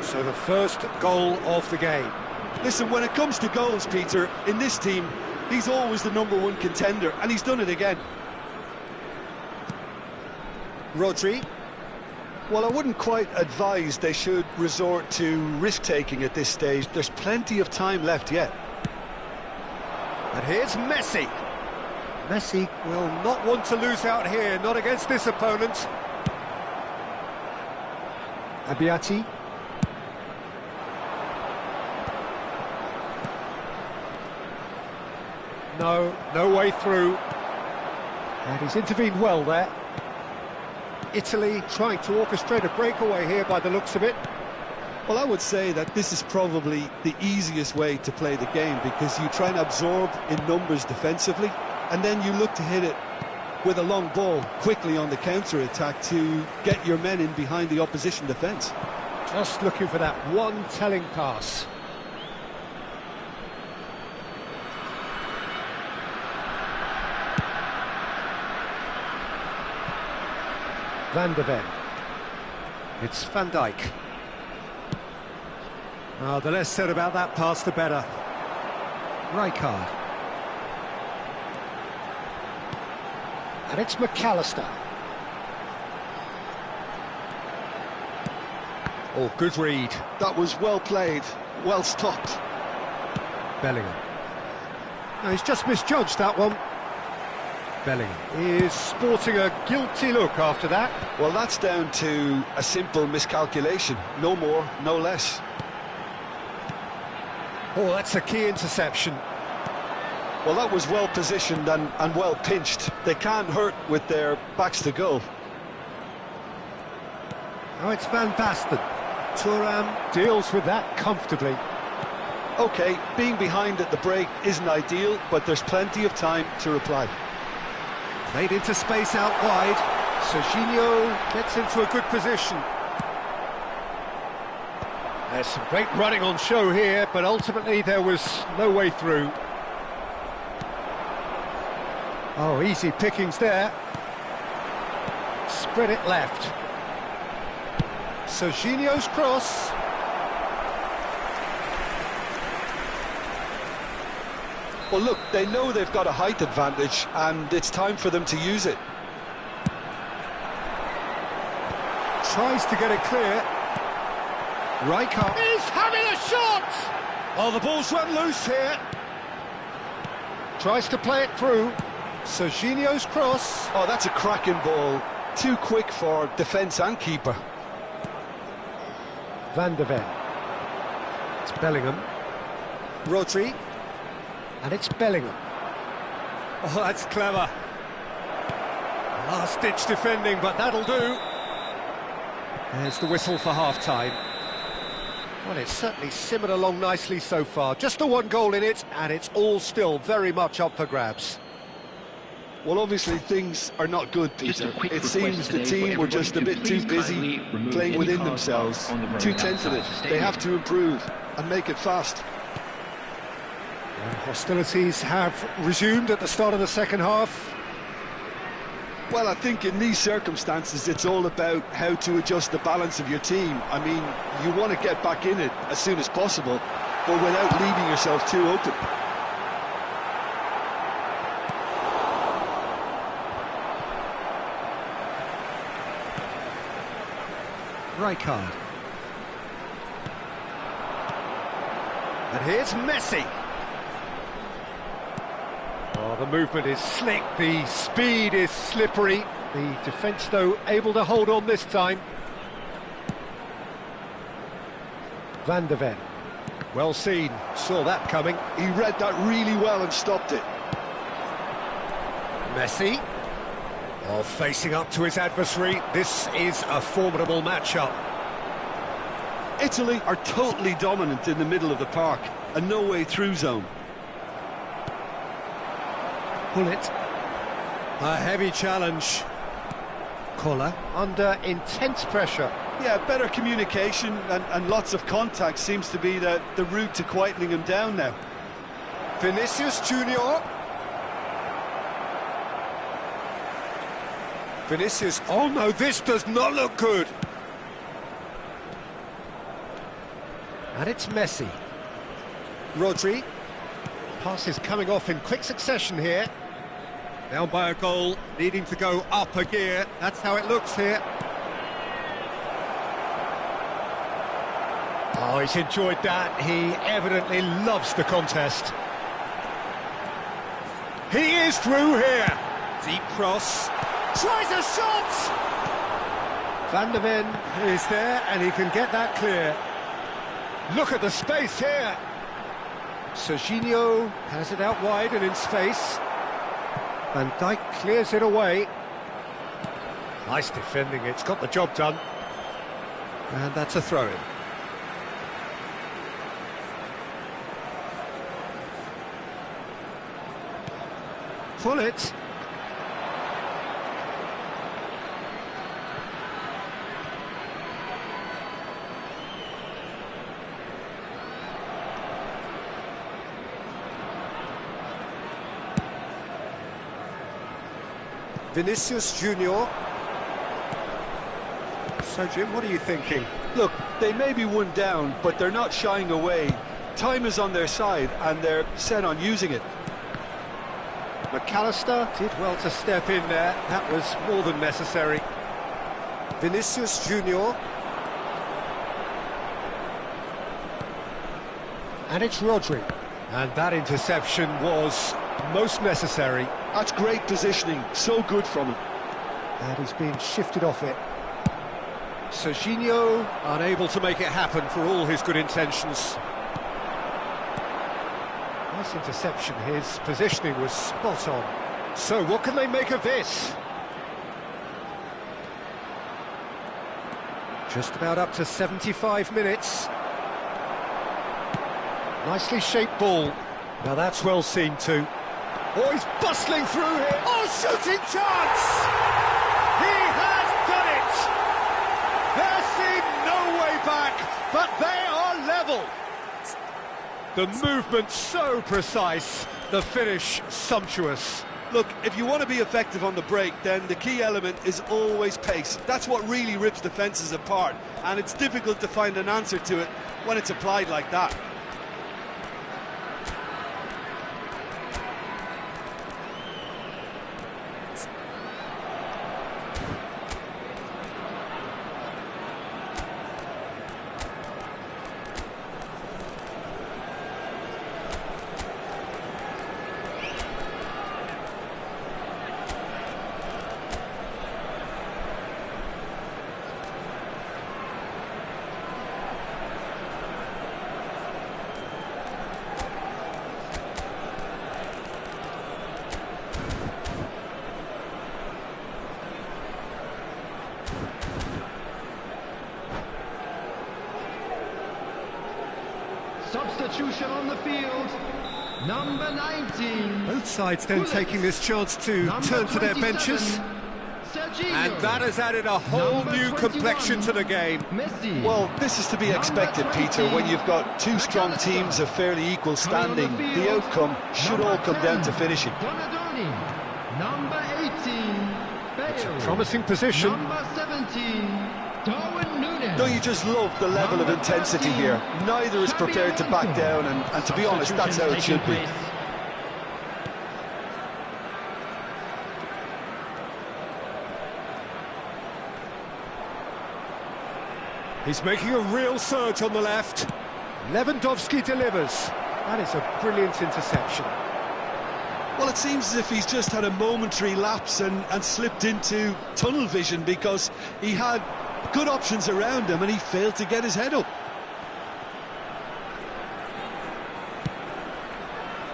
So the first goal of the game. Listen, when it comes to goals, Peter, in this team, he's always the #1 contender, and he's done it again. Rodri. Well, I wouldn't quite advise they should resort to risk-taking at this stage. There's plenty of time left yet. And here's Messi. Messi will not want to lose out here, not against this opponent. Abbiati. No way through. And he's intervened well there. Italy trying to orchestrate a breakaway here by the looks of it. Well, I would say that this is probably the easiest way to play the game, because you try and absorb in numbers defensively, and then you look to hit it with a long ball quickly on the counter-attack to get your men in behind the opposition defence. Just looking for that one telling pass. Van de Ven. It's Van Dijk. Oh, the less said about that pass, the better. Rijkaard. And it's McAllister. Oh, good read. That was well played, well stopped. Bellingham. No, he's just misjudged that one. Bellingham is sporting a guilty look after that. Well, that's down to a simple miscalculation. No more, no less. Oh, that's a key interception. Well, that was well positioned and well pinched. They can't hurt with their backs to goal. Now it's Van Basten. Thuram deals with that comfortably. OK, being behind at the break isn't ideal, but there's plenty of time to reply. Played into space out wide. Serginho gets into a good position. There's some great running on show here, but ultimately there was no way through. Oh, easy pickings there. Spread it left. Serginho's cross. Well, look, they know they've got a height advantage, and it's time for them to use it. Tries to get it clear. Rijkaard. He's having a shot! Oh, the ball's run loose here. Tries to play it through. Serginho's cross. Oh, that's a cracking ball. Too quick for defence and keeper. Van de Ven. It's Bellingham. Rodri. And it's Bellingham. Oh, that's clever. Last-ditch defending, but that'll do. There's the whistle for half-time. Well, it's certainly simmered along nicely so far. Just the one goal in it, and it's all still very much up for grabs. Well, obviously things are not good, Peter. It seems the team were just a bit too busy playing within themselves, too tentative. They have to improve and make it fast. And hostilities have resumed at the start of the second half. Well, I think in these circumstances it's all about how to adjust the balance of your team. I mean, you want to get back in it as soon as possible, but without leaving yourself too open. Rijkaard. And here's Messi. Oh, the movement is slick, the speed is slippery. The defence, though, able to hold on this time. Van de Ven. Well seen, saw that coming. He read that really well and stopped it. Messi. Oh, facing up to his adversary. This is a formidable matchup. Italy are totally dominant in the middle of the park, a no-way-through zone. Pull it. A heavy challenge. Koller under intense pressure. Yeah, better communication and lots of contact seems to be the route to quietening him down now. Vinicius Junior. Vinicius, oh no, this does not look good. And it's Messi. Rodri. Pass is coming off in quick succession here. Down by a goal, needing to go up a gear. That's how it looks here. Oh, he's enjoyed that. He evidently loves the contest. He is through here. Deep cross. Tries a shot! Van de Ven is there, and he can get that clear. Look at the space here. Serginho has it out wide and in space. Van Dijk clears it away. Nice defending, it's got the job done. And that's a throw-in. Pull it. Vinicius Junior. So, Jim, what are you thinking? Look, they may be one down, but they're not shying away. Time is on their side, and they're set on using it. McAllister did well to step in there. That was more than necessary. Vinicius Junior. And it's Rodri. And that interception was most necessary. That's great positioning, so good from him. And he's being shifted off it. Serginho unable to make it happen for all his good intentions. Nice interception, his positioning was spot on. So what can they make of this? Just about up to 75 minutes. Nicely shaped ball. Now that's well seen too. Oh, he's bustling through here. Oh, shooting chance! He has done it! There seemed no way back, but they are level. The movement so precise, the finish sumptuous. Look, if you want to be effective on the break, then the key element is always pace. That's what really rips defences apart, and it's difficult to find an answer to it when it's applied like that. Substitution on the field, number 19. Both sides then taking this chance to turn to their benches. And that has added a whole new complexion to the game. Messi. Well, this is to be expected, Peter. When you've got two strong teams of fairly equal standing, the outcome should all come down to finishing. Donadoni. Number 18, It's a Bale. promising position. Number 17, Darwin Núñez. Don't you just love the level of intensity here? Neither is prepared to back down, and to be honest, that's how it should be. He's making a real surge on the left. Lewandowski delivers. That is a brilliant interception. Well, it seems as if he's just had a momentary lapse and slipped into tunnel vision, because he had good options around him and he failed to get his head up.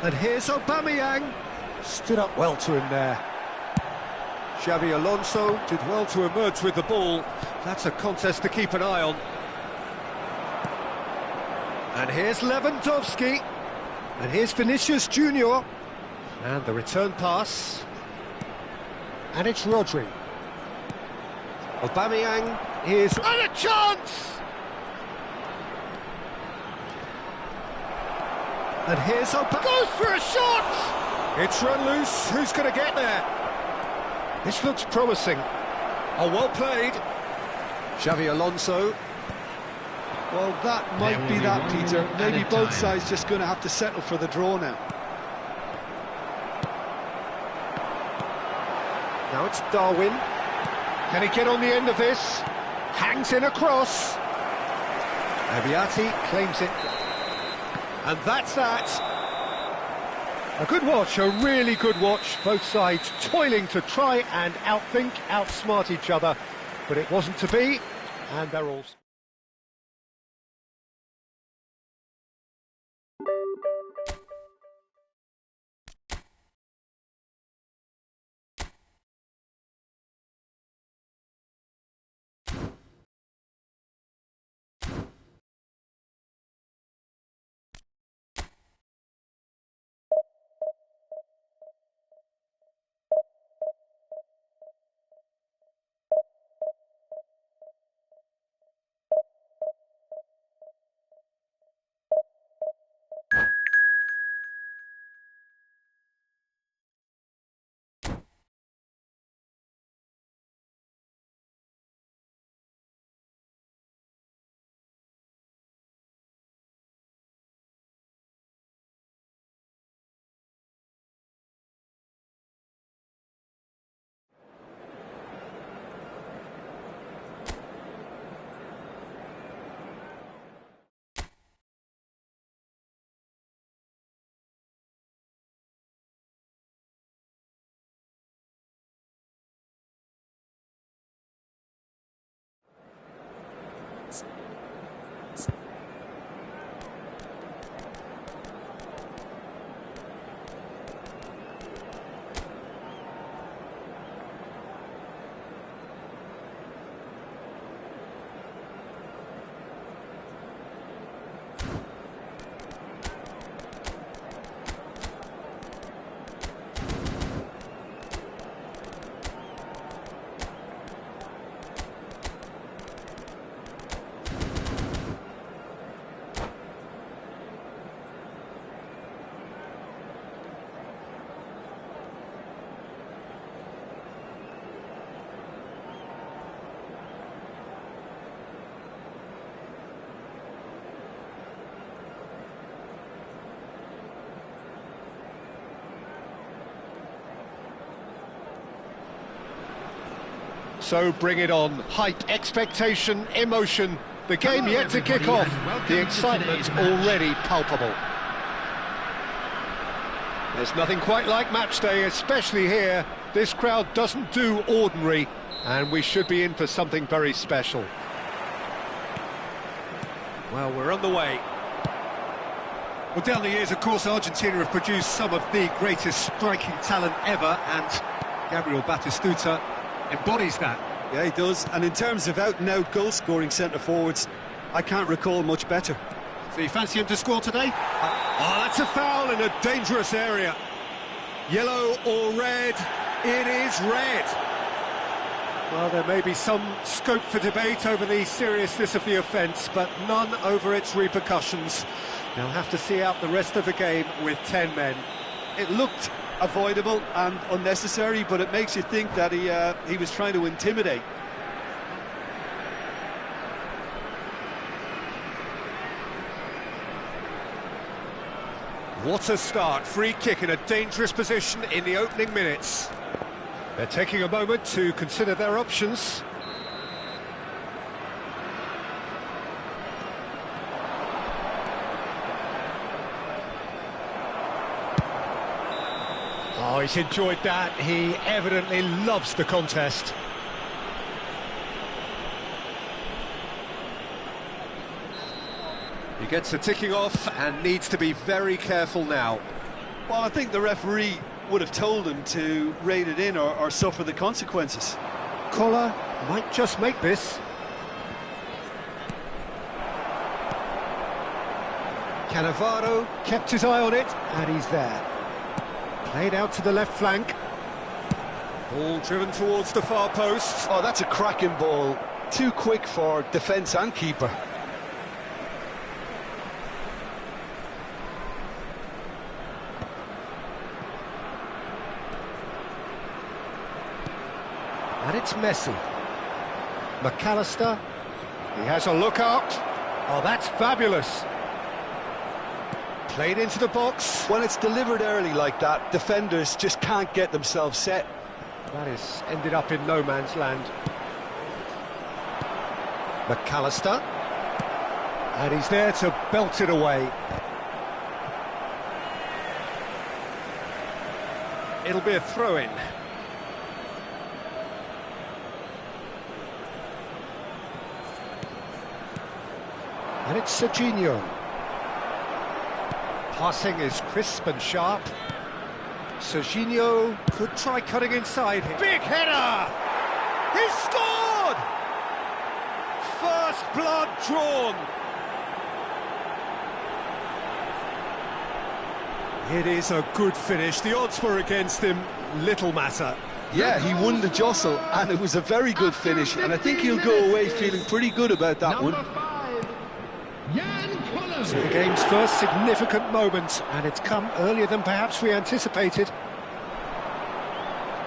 And here's Aubameyang. Stood up well to him there. Xabi Alonso did well to emerge with the ball. That's a contest to keep an eye on. And here's Lewandowski. And here's Vinicius Junior. And the return pass. And it's Rodri. Aubameyang is... And a chance! And here's Aubameyang. Goes for a shot! It's run loose. Who's going to get there? This looks promising. Oh, well played. Xabi Alonso. Well, that might be that, Peter. Maybe both sides just going to have to settle for the draw now. Now it's Darwin. Can he get on the end of this? Hangs in a cross. Abiati claims it. And that's that. A good watch, a really good watch. Both sides toiling to try and outthink, outsmart each other. But it wasn't to be, and they're all... So bring it on. Hype, expectation, emotion. The game Hello, yet to kick everybody, off. and welcome The to excitement's today's match. already palpable. There's nothing quite like match day, especially here. This crowd doesn't do ordinary, and we should be in for something very special. Well, we're on the way. Well, down the years, of course, Argentina have produced some of the greatest striking talent ever, and Gabriel Batistuta embodies that. Yeah, he does. And in terms of out-and-out goal-scoring centre-forwards, I can't recall much better. So you fancy him to score today? Oh, that's a foul in a dangerous area. Yellow or red? It is red. Well, there may be some scope for debate over the seriousness of the offence, but none over its repercussions. They'll have to see out the rest of the game with 10 men. It looked avoidable and unnecessary, but it makes you think that he was trying to intimidate. What a start. Free kick in a dangerous position in the opening minutes. They're taking a moment to consider their options. Oh, he's enjoyed that. He evidently loves the contest. He gets the ticking off and needs to be very careful now. Well, I think the referee would have told him to rein it in or suffer the consequences. Collar might just make this. Cannavaro kept his eye on it, and he's there. Played out to the left flank. Ball driven towards the far post. Oh, that's a cracking ball. Too quick for defence and keeper. And it's Messi. McAllister. He has a look up. Oh, that's fabulous. Played into the box. When it's delivered early like that, defenders just can't get themselves set. That is ended up in no man's land. McAllister. And he's there to belt it away. It'll be a throw-in. And it's Serginho. Passing is crisp and sharp. Serginho could try cutting inside here. Big header! He scored! First blood drawn. It is a good finish. The odds were against him. Little matter. Yeah, he won the jostle, and it was a very good finish, and I think he'll go away feeling pretty good about that one. So the game's first significant moment, and it's come earlier than perhaps we anticipated.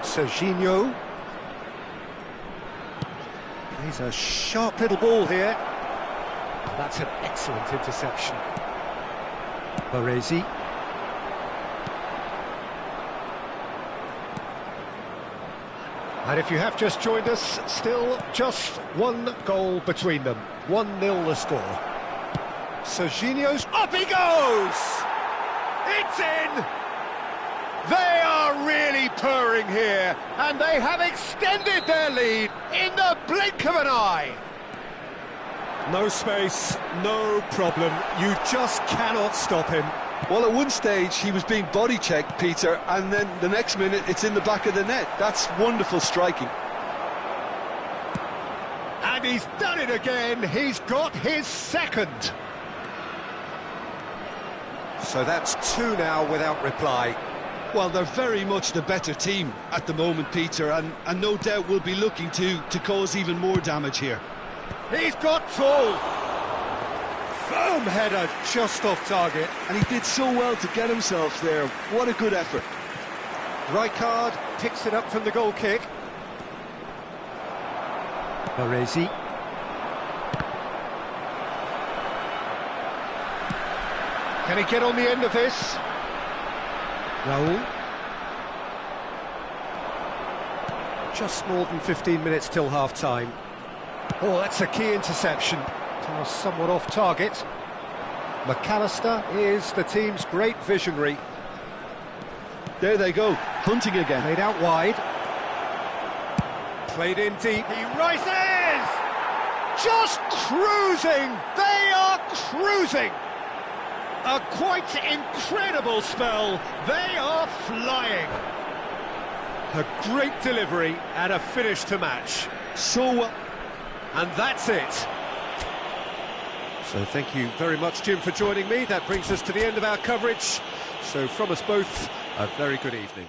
Serginho. Plays a sharp little ball here. That's an excellent interception. Baresi. And if you have just joined us, still just one goal between them. 1-0 the score. Serginho's up he goes! It's in! They are really purring here, and they have extended their lead in the blink of an eye. No space, no problem. You just cannot stop him. Well, at one stage he was being body checked, Peter, and then the next minute it's in the back of the net. That's wonderful striking. And he's done it again. He's got his second. So that's 2 now without reply. Well, they're very much the better team at the moment, Peter, and no doubt will be looking to cause even more damage here. He's got full. Firm header just off target. And he did so well to get himself there. What a good effort. Rijkaard picks it up from the goal kick. Baresi. Can he get on the end of this? Raul. Just more than 15 minutes till half-time. Oh, that's a key interception. Pass somewhat off target. McAllister is the team's great visionary. There they go, hunting again. Played out wide. Played in deep. He rises! Just cruising! They are cruising! A quite incredible spell. They are flying. A great delivery and a finish to match. So well. And that's it. So thank you very much, Jim, for joining me. That brings us to the end of our coverage. So from us both, a very good evening.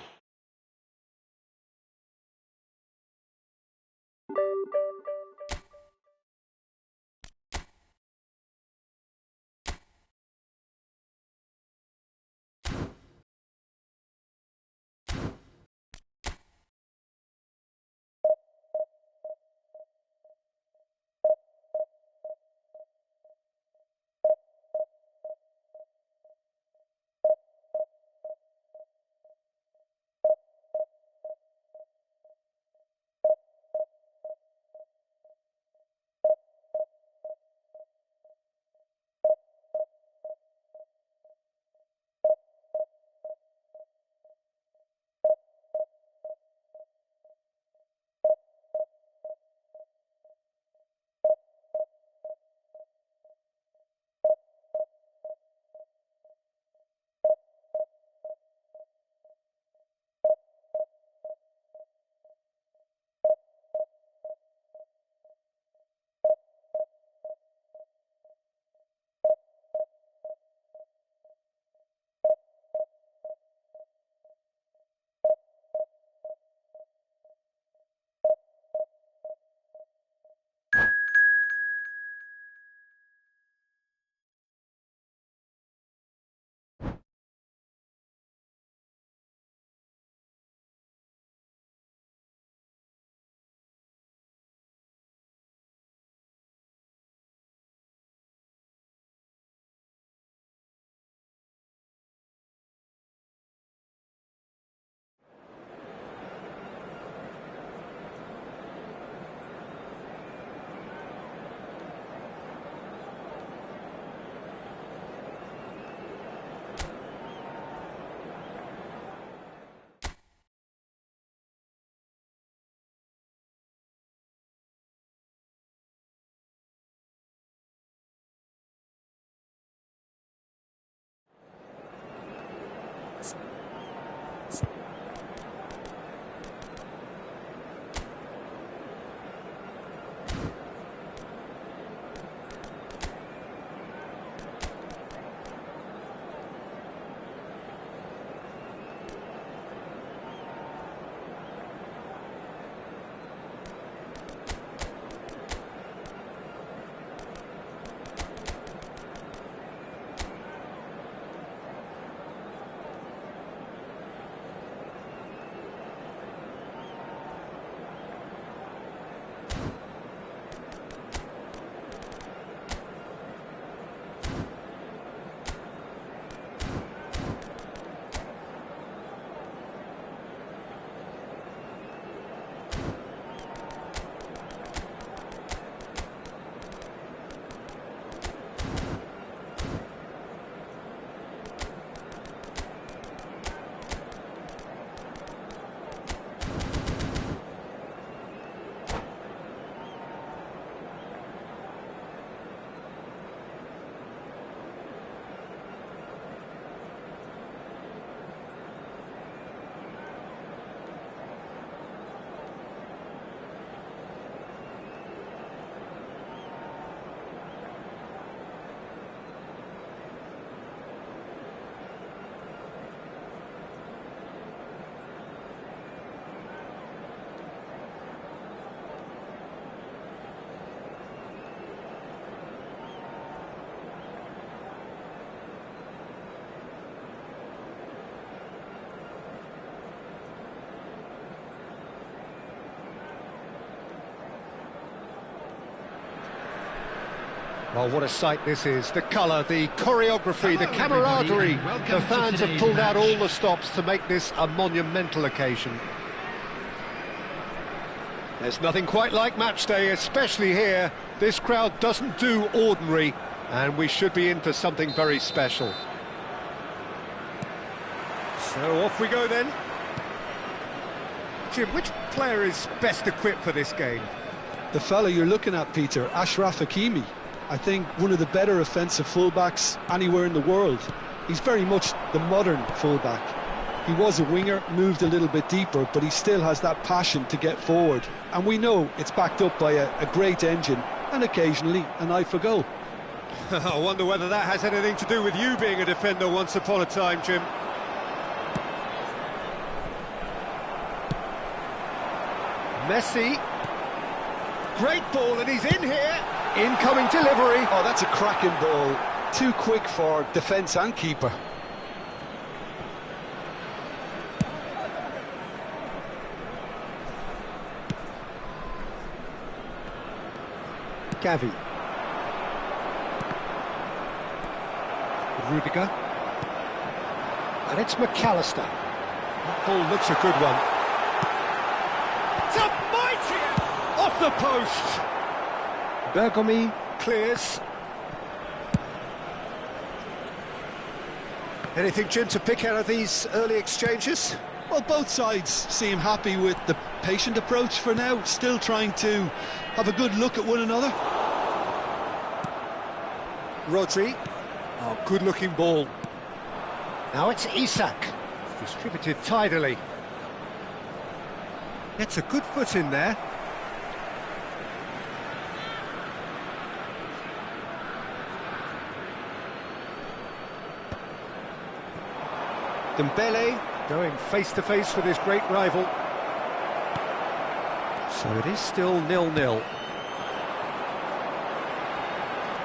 Well, what a sight this is. The colour, the choreography, the camaraderie. The fans have pulled out all the stops to make this a monumental occasion. There's nothing quite like match day, especially here. This crowd doesn't do ordinary, and we should be in for something very special. So off we go then. Jim, which player is best equipped for this game? The fella you're looking at, Peter, Ashraf Hakimi. I think one of the better offensive fullbacks anywhere in the world. He's very much the modern fullback. He was a winger, moved a little bit deeper, but he still has that passion to get forward. And we know it's backed up by a great engine and occasionally an eye for goal. I wonder whether that has anything to do with you being a defender once upon a time, Jim. Messi. Great ball, and he's in here. Incoming delivery. Oh, that's a cracking ball. Too quick for defence and keeper. Gavi. Rudiger. And it's McAllister. That ball looks a good one. It's a mighty off the post. Bergomi clears. Anything, Jim, to pick out of these early exchanges? Well, both sides seem happy with the patient approach for now, still trying to have a good look at one another. Rodri. Oh, good-looking ball. Now it's Isak. Distributed tidily. Gets a good foot in there. Dembele going face-to-face with his great rival. So it is still 0-0.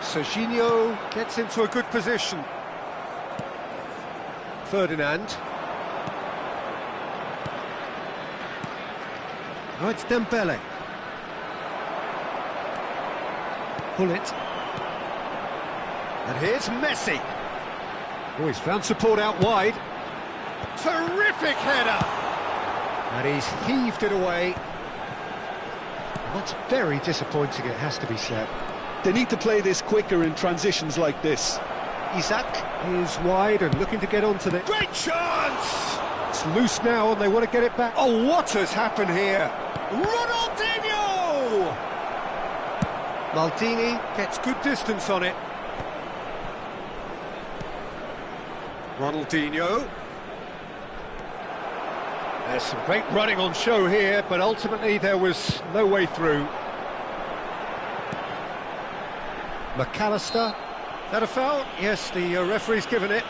Serginho gets into a good position. Ferdinand. Oh, it's Dembele. Bullet. And here's Messi. Oh, he's found support out wide. Terrific header! And he's heaved it away. And that's very disappointing, it has to be said. They need to play this quicker in transitions like this. Isak is wide and looking to get onto the... Great chance! It's loose now and they want to get it back. Oh, what has happened here? Ronaldinho! Maldini gets good distance on it. Ronaldinho. There's some great running on show here, but ultimately there was no way through. McAllister. That a foul? Yes, the referee's given it.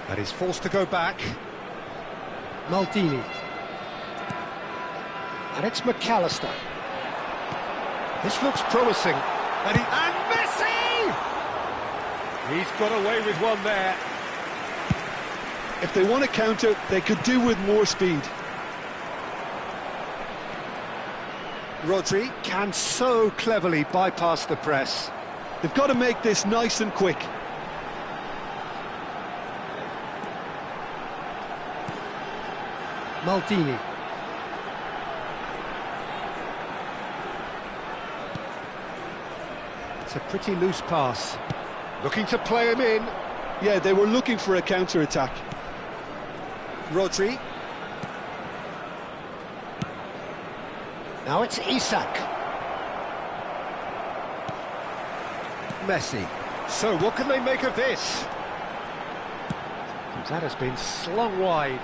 And he's forced to go back. Maldini. And it's McAllister. This looks promising. And Messi! He's got away with one there. If they want to counter, they could do with more speed. Rodri can so cleverly bypass the press. They've got to make this nice and quick. Maldini. It's a pretty loose pass. Looking to play him in. Yeah, they were looking for a counter-attack. Rodri. Now it's Isak. Messi. So what can they make of this? That has been slung wide.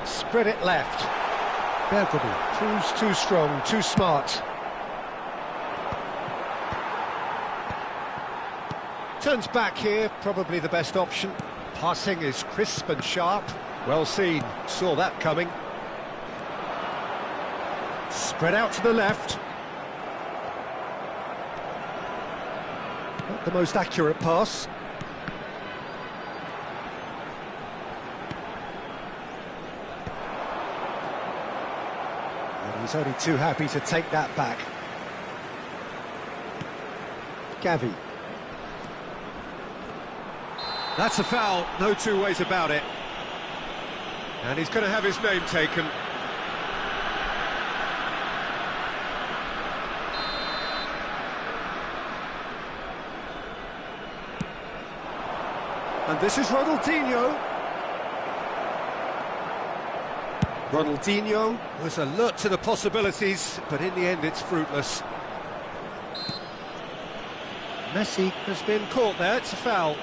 Spread it left. Bergomi proves too strong, too smart. Turns back here, probably the best option. Passing is crisp and sharp. Well seen, saw that coming. Spread out to the left. Not the most accurate pass. He's only too happy to take that back. Gavi. That's a foul, no two ways about it. And he's going to have his name taken. And this is Ronaldinho. Ronaldinho was alert to the possibilities, but in the end it's fruitless. Messi has been caught there, it's a foul.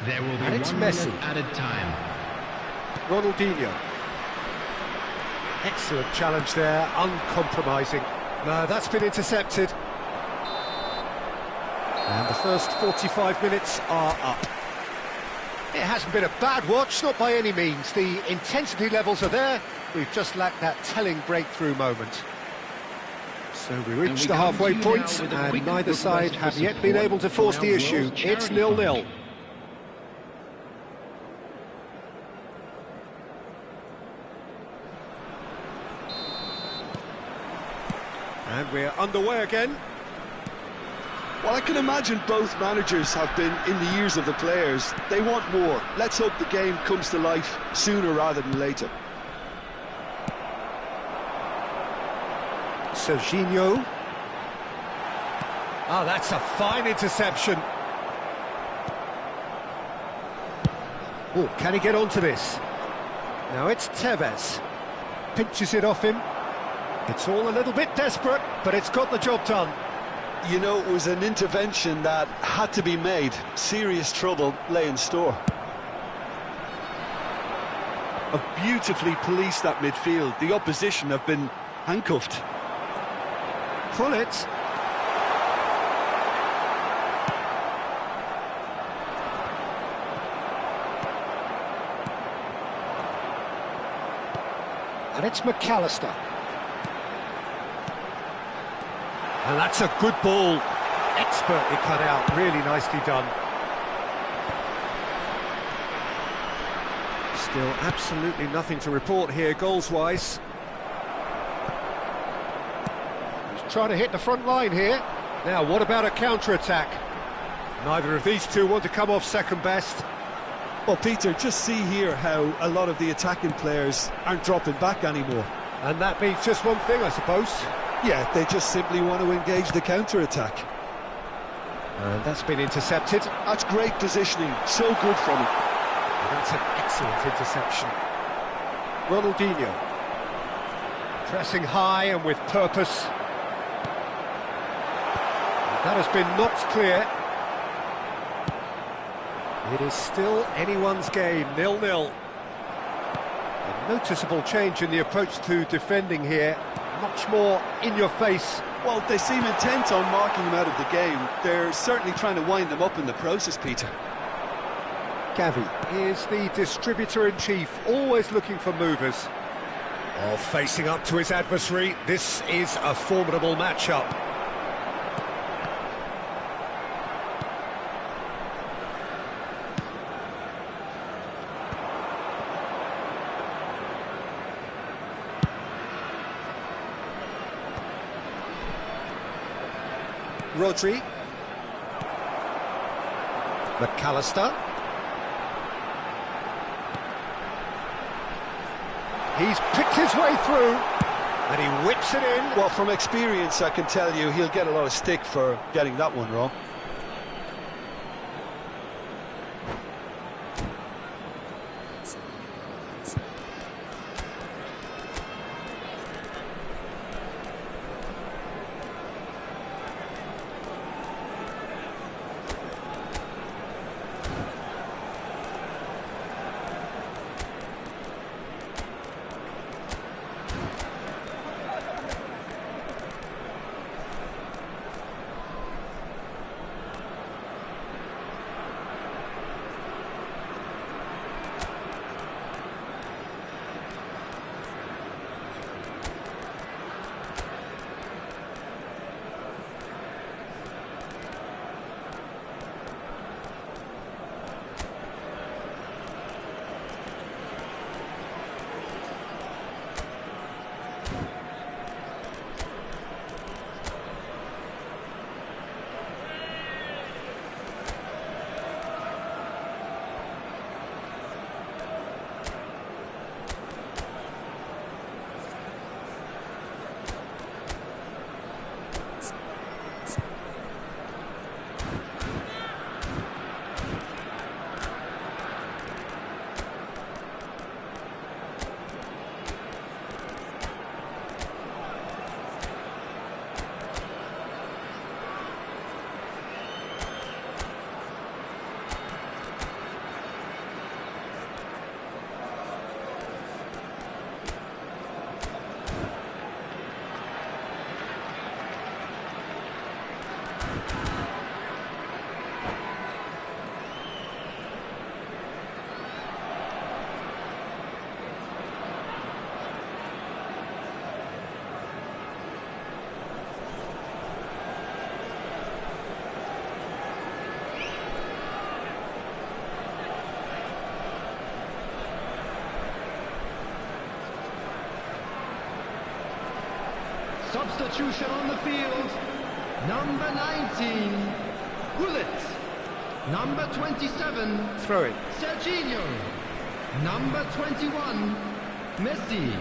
There will be And it's 1 Messi. minute added time. Ronaldinho. Excellent challenge there, uncompromising. No, that's been intercepted. And the first 45 minutes are up. It hasn't been a bad watch, not by any means. The intensity levels are there. We've just lacked that telling breakthrough moment. So we reach the halfway point, and neither side have yet been able to force the issue. It's 0-0. And we're underway again. Well, I can imagine both managers have been in the ears of the players. They want more. Let's hope the game comes to life sooner rather than later. Serginho. Oh, that's a fine interception. Oh, can he get onto this? Now it's Tevez. Pinches it off him. It's all a little bit desperate, but it's got the job done. You know, it was an intervention that had to be made. Serious trouble lay in store. Have beautifully policed that midfield. The opposition have been handcuffed. Pull it. And it's McAllister. And that's a good ball. Expertly cut out, really nicely done. Still absolutely nothing to report here, goals-wise. He's trying to hit the front line here. Now, what about a counter-attack? Neither of these two want to come off second best. Well, Peter, just see here how a lot of the attacking players aren't dropping back anymore. And that means just one thing, I suppose. Yeah, they just simply want to engage the counter-attack. And that's been intercepted. That's great positioning, so good from him. And that's an excellent interception. Ronaldinho. Pressing high and with purpose. And that has been knocked clear. It is still anyone's game, 0-0. A noticeable change in the approach to defending here. Much more in your face. Well, they seem intent on marking him out of the game. They're certainly trying to wind them up in the process, Peter. Gavi is the distributor-in-chief, always looking for movers. Oh, facing up to his adversary, this is a formidable matchup. Rodri. McAllister. He's picked his way through, and he whips it in. Well, from experience, I can tell you he'll get a lot of stick for getting that one wrong. Substitution on the field. Number 19, Gullit. Number 27, Throw it. Serginho. Number 21, Messi.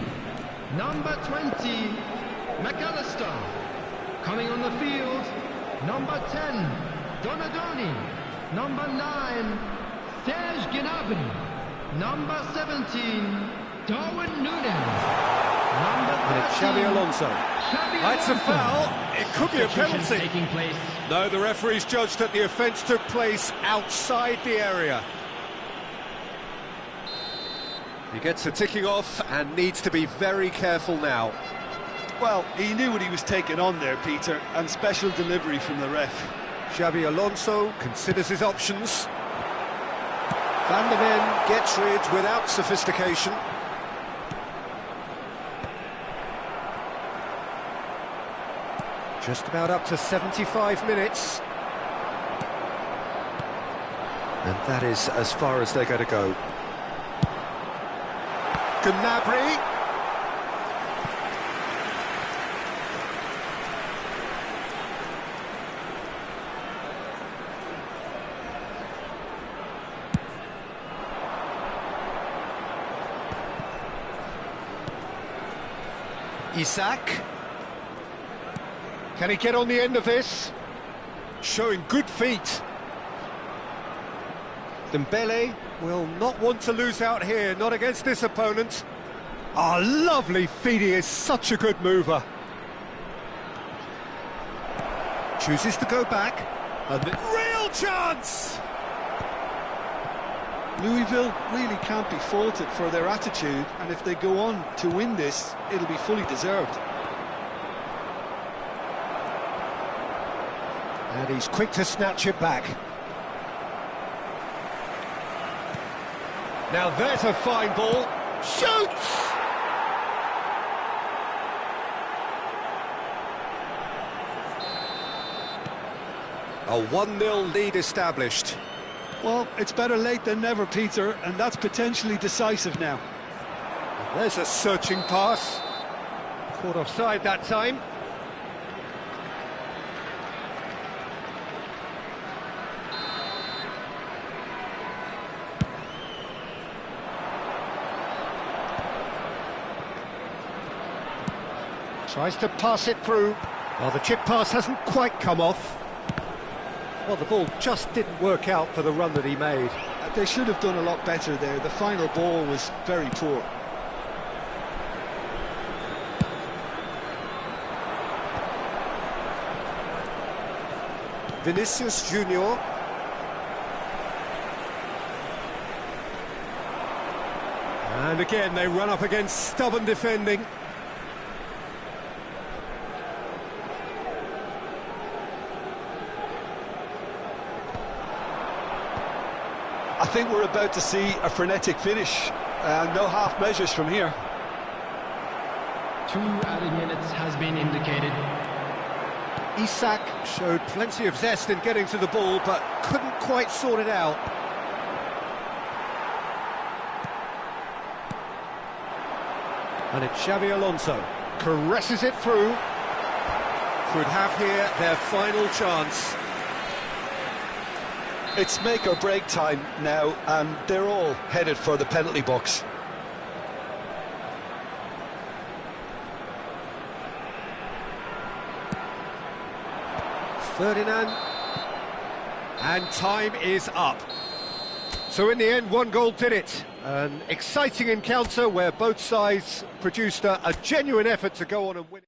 Number 20, McAllister. Coming on the field, number 10, Donadoni. Number 9, Serge Gnabry. Number 17, Darwin Núñez. Number 13, And it's Xabi Alonso. It's a foul. It could be a penalty. Taking place. No, the referee's judged that the offence took place outside the area. He gets a ticking off and needs to be very careful now. Well, he knew what he was taking on there, Peter, and special delivery from the ref. Xabi Alonso considers his options. Van der Ven gets rid without sophistication. Just about up to 75 minutes. And that is as far as they're going to go. Gnabry. Isak. Can he get on the end of this? Showing good feet. Dembele will not want to lose out here, not against this opponent. Ah, lovely feet, he is such a good mover. Chooses to go back. And real chance! Louisville really can't be faulted for their attitude, and if they go on to win this, it'll be fully deserved. And he's quick to snatch it back. Now there's a fine ball. Shoots! A 1-0 lead established. Well, it's better late than never, Peter, and that's potentially decisive now. There's a searching pass. Caught offside that time. Tries to pass it through. Well, the chip pass hasn't quite come off. Well, the ball just didn't work out for the run that he made. They should have done a lot better there. The final ball was very poor. Vinicius Junior. And again, they run up against stubborn defending. I think we're about to see a frenetic finish. No half measures from here. 2 added minutes has been indicated. Isak showed plenty of zest in getting to the ball, but couldn't quite sort it out. And it's Xabi Alonso. Caresses it through. Could have here their final chance. It's make or break time now, and they're all headed for the penalty box. Ferdinand. And time is up. So in the end, 1 goal did it. An exciting encounter where both sides produced a genuine effort to go on and win.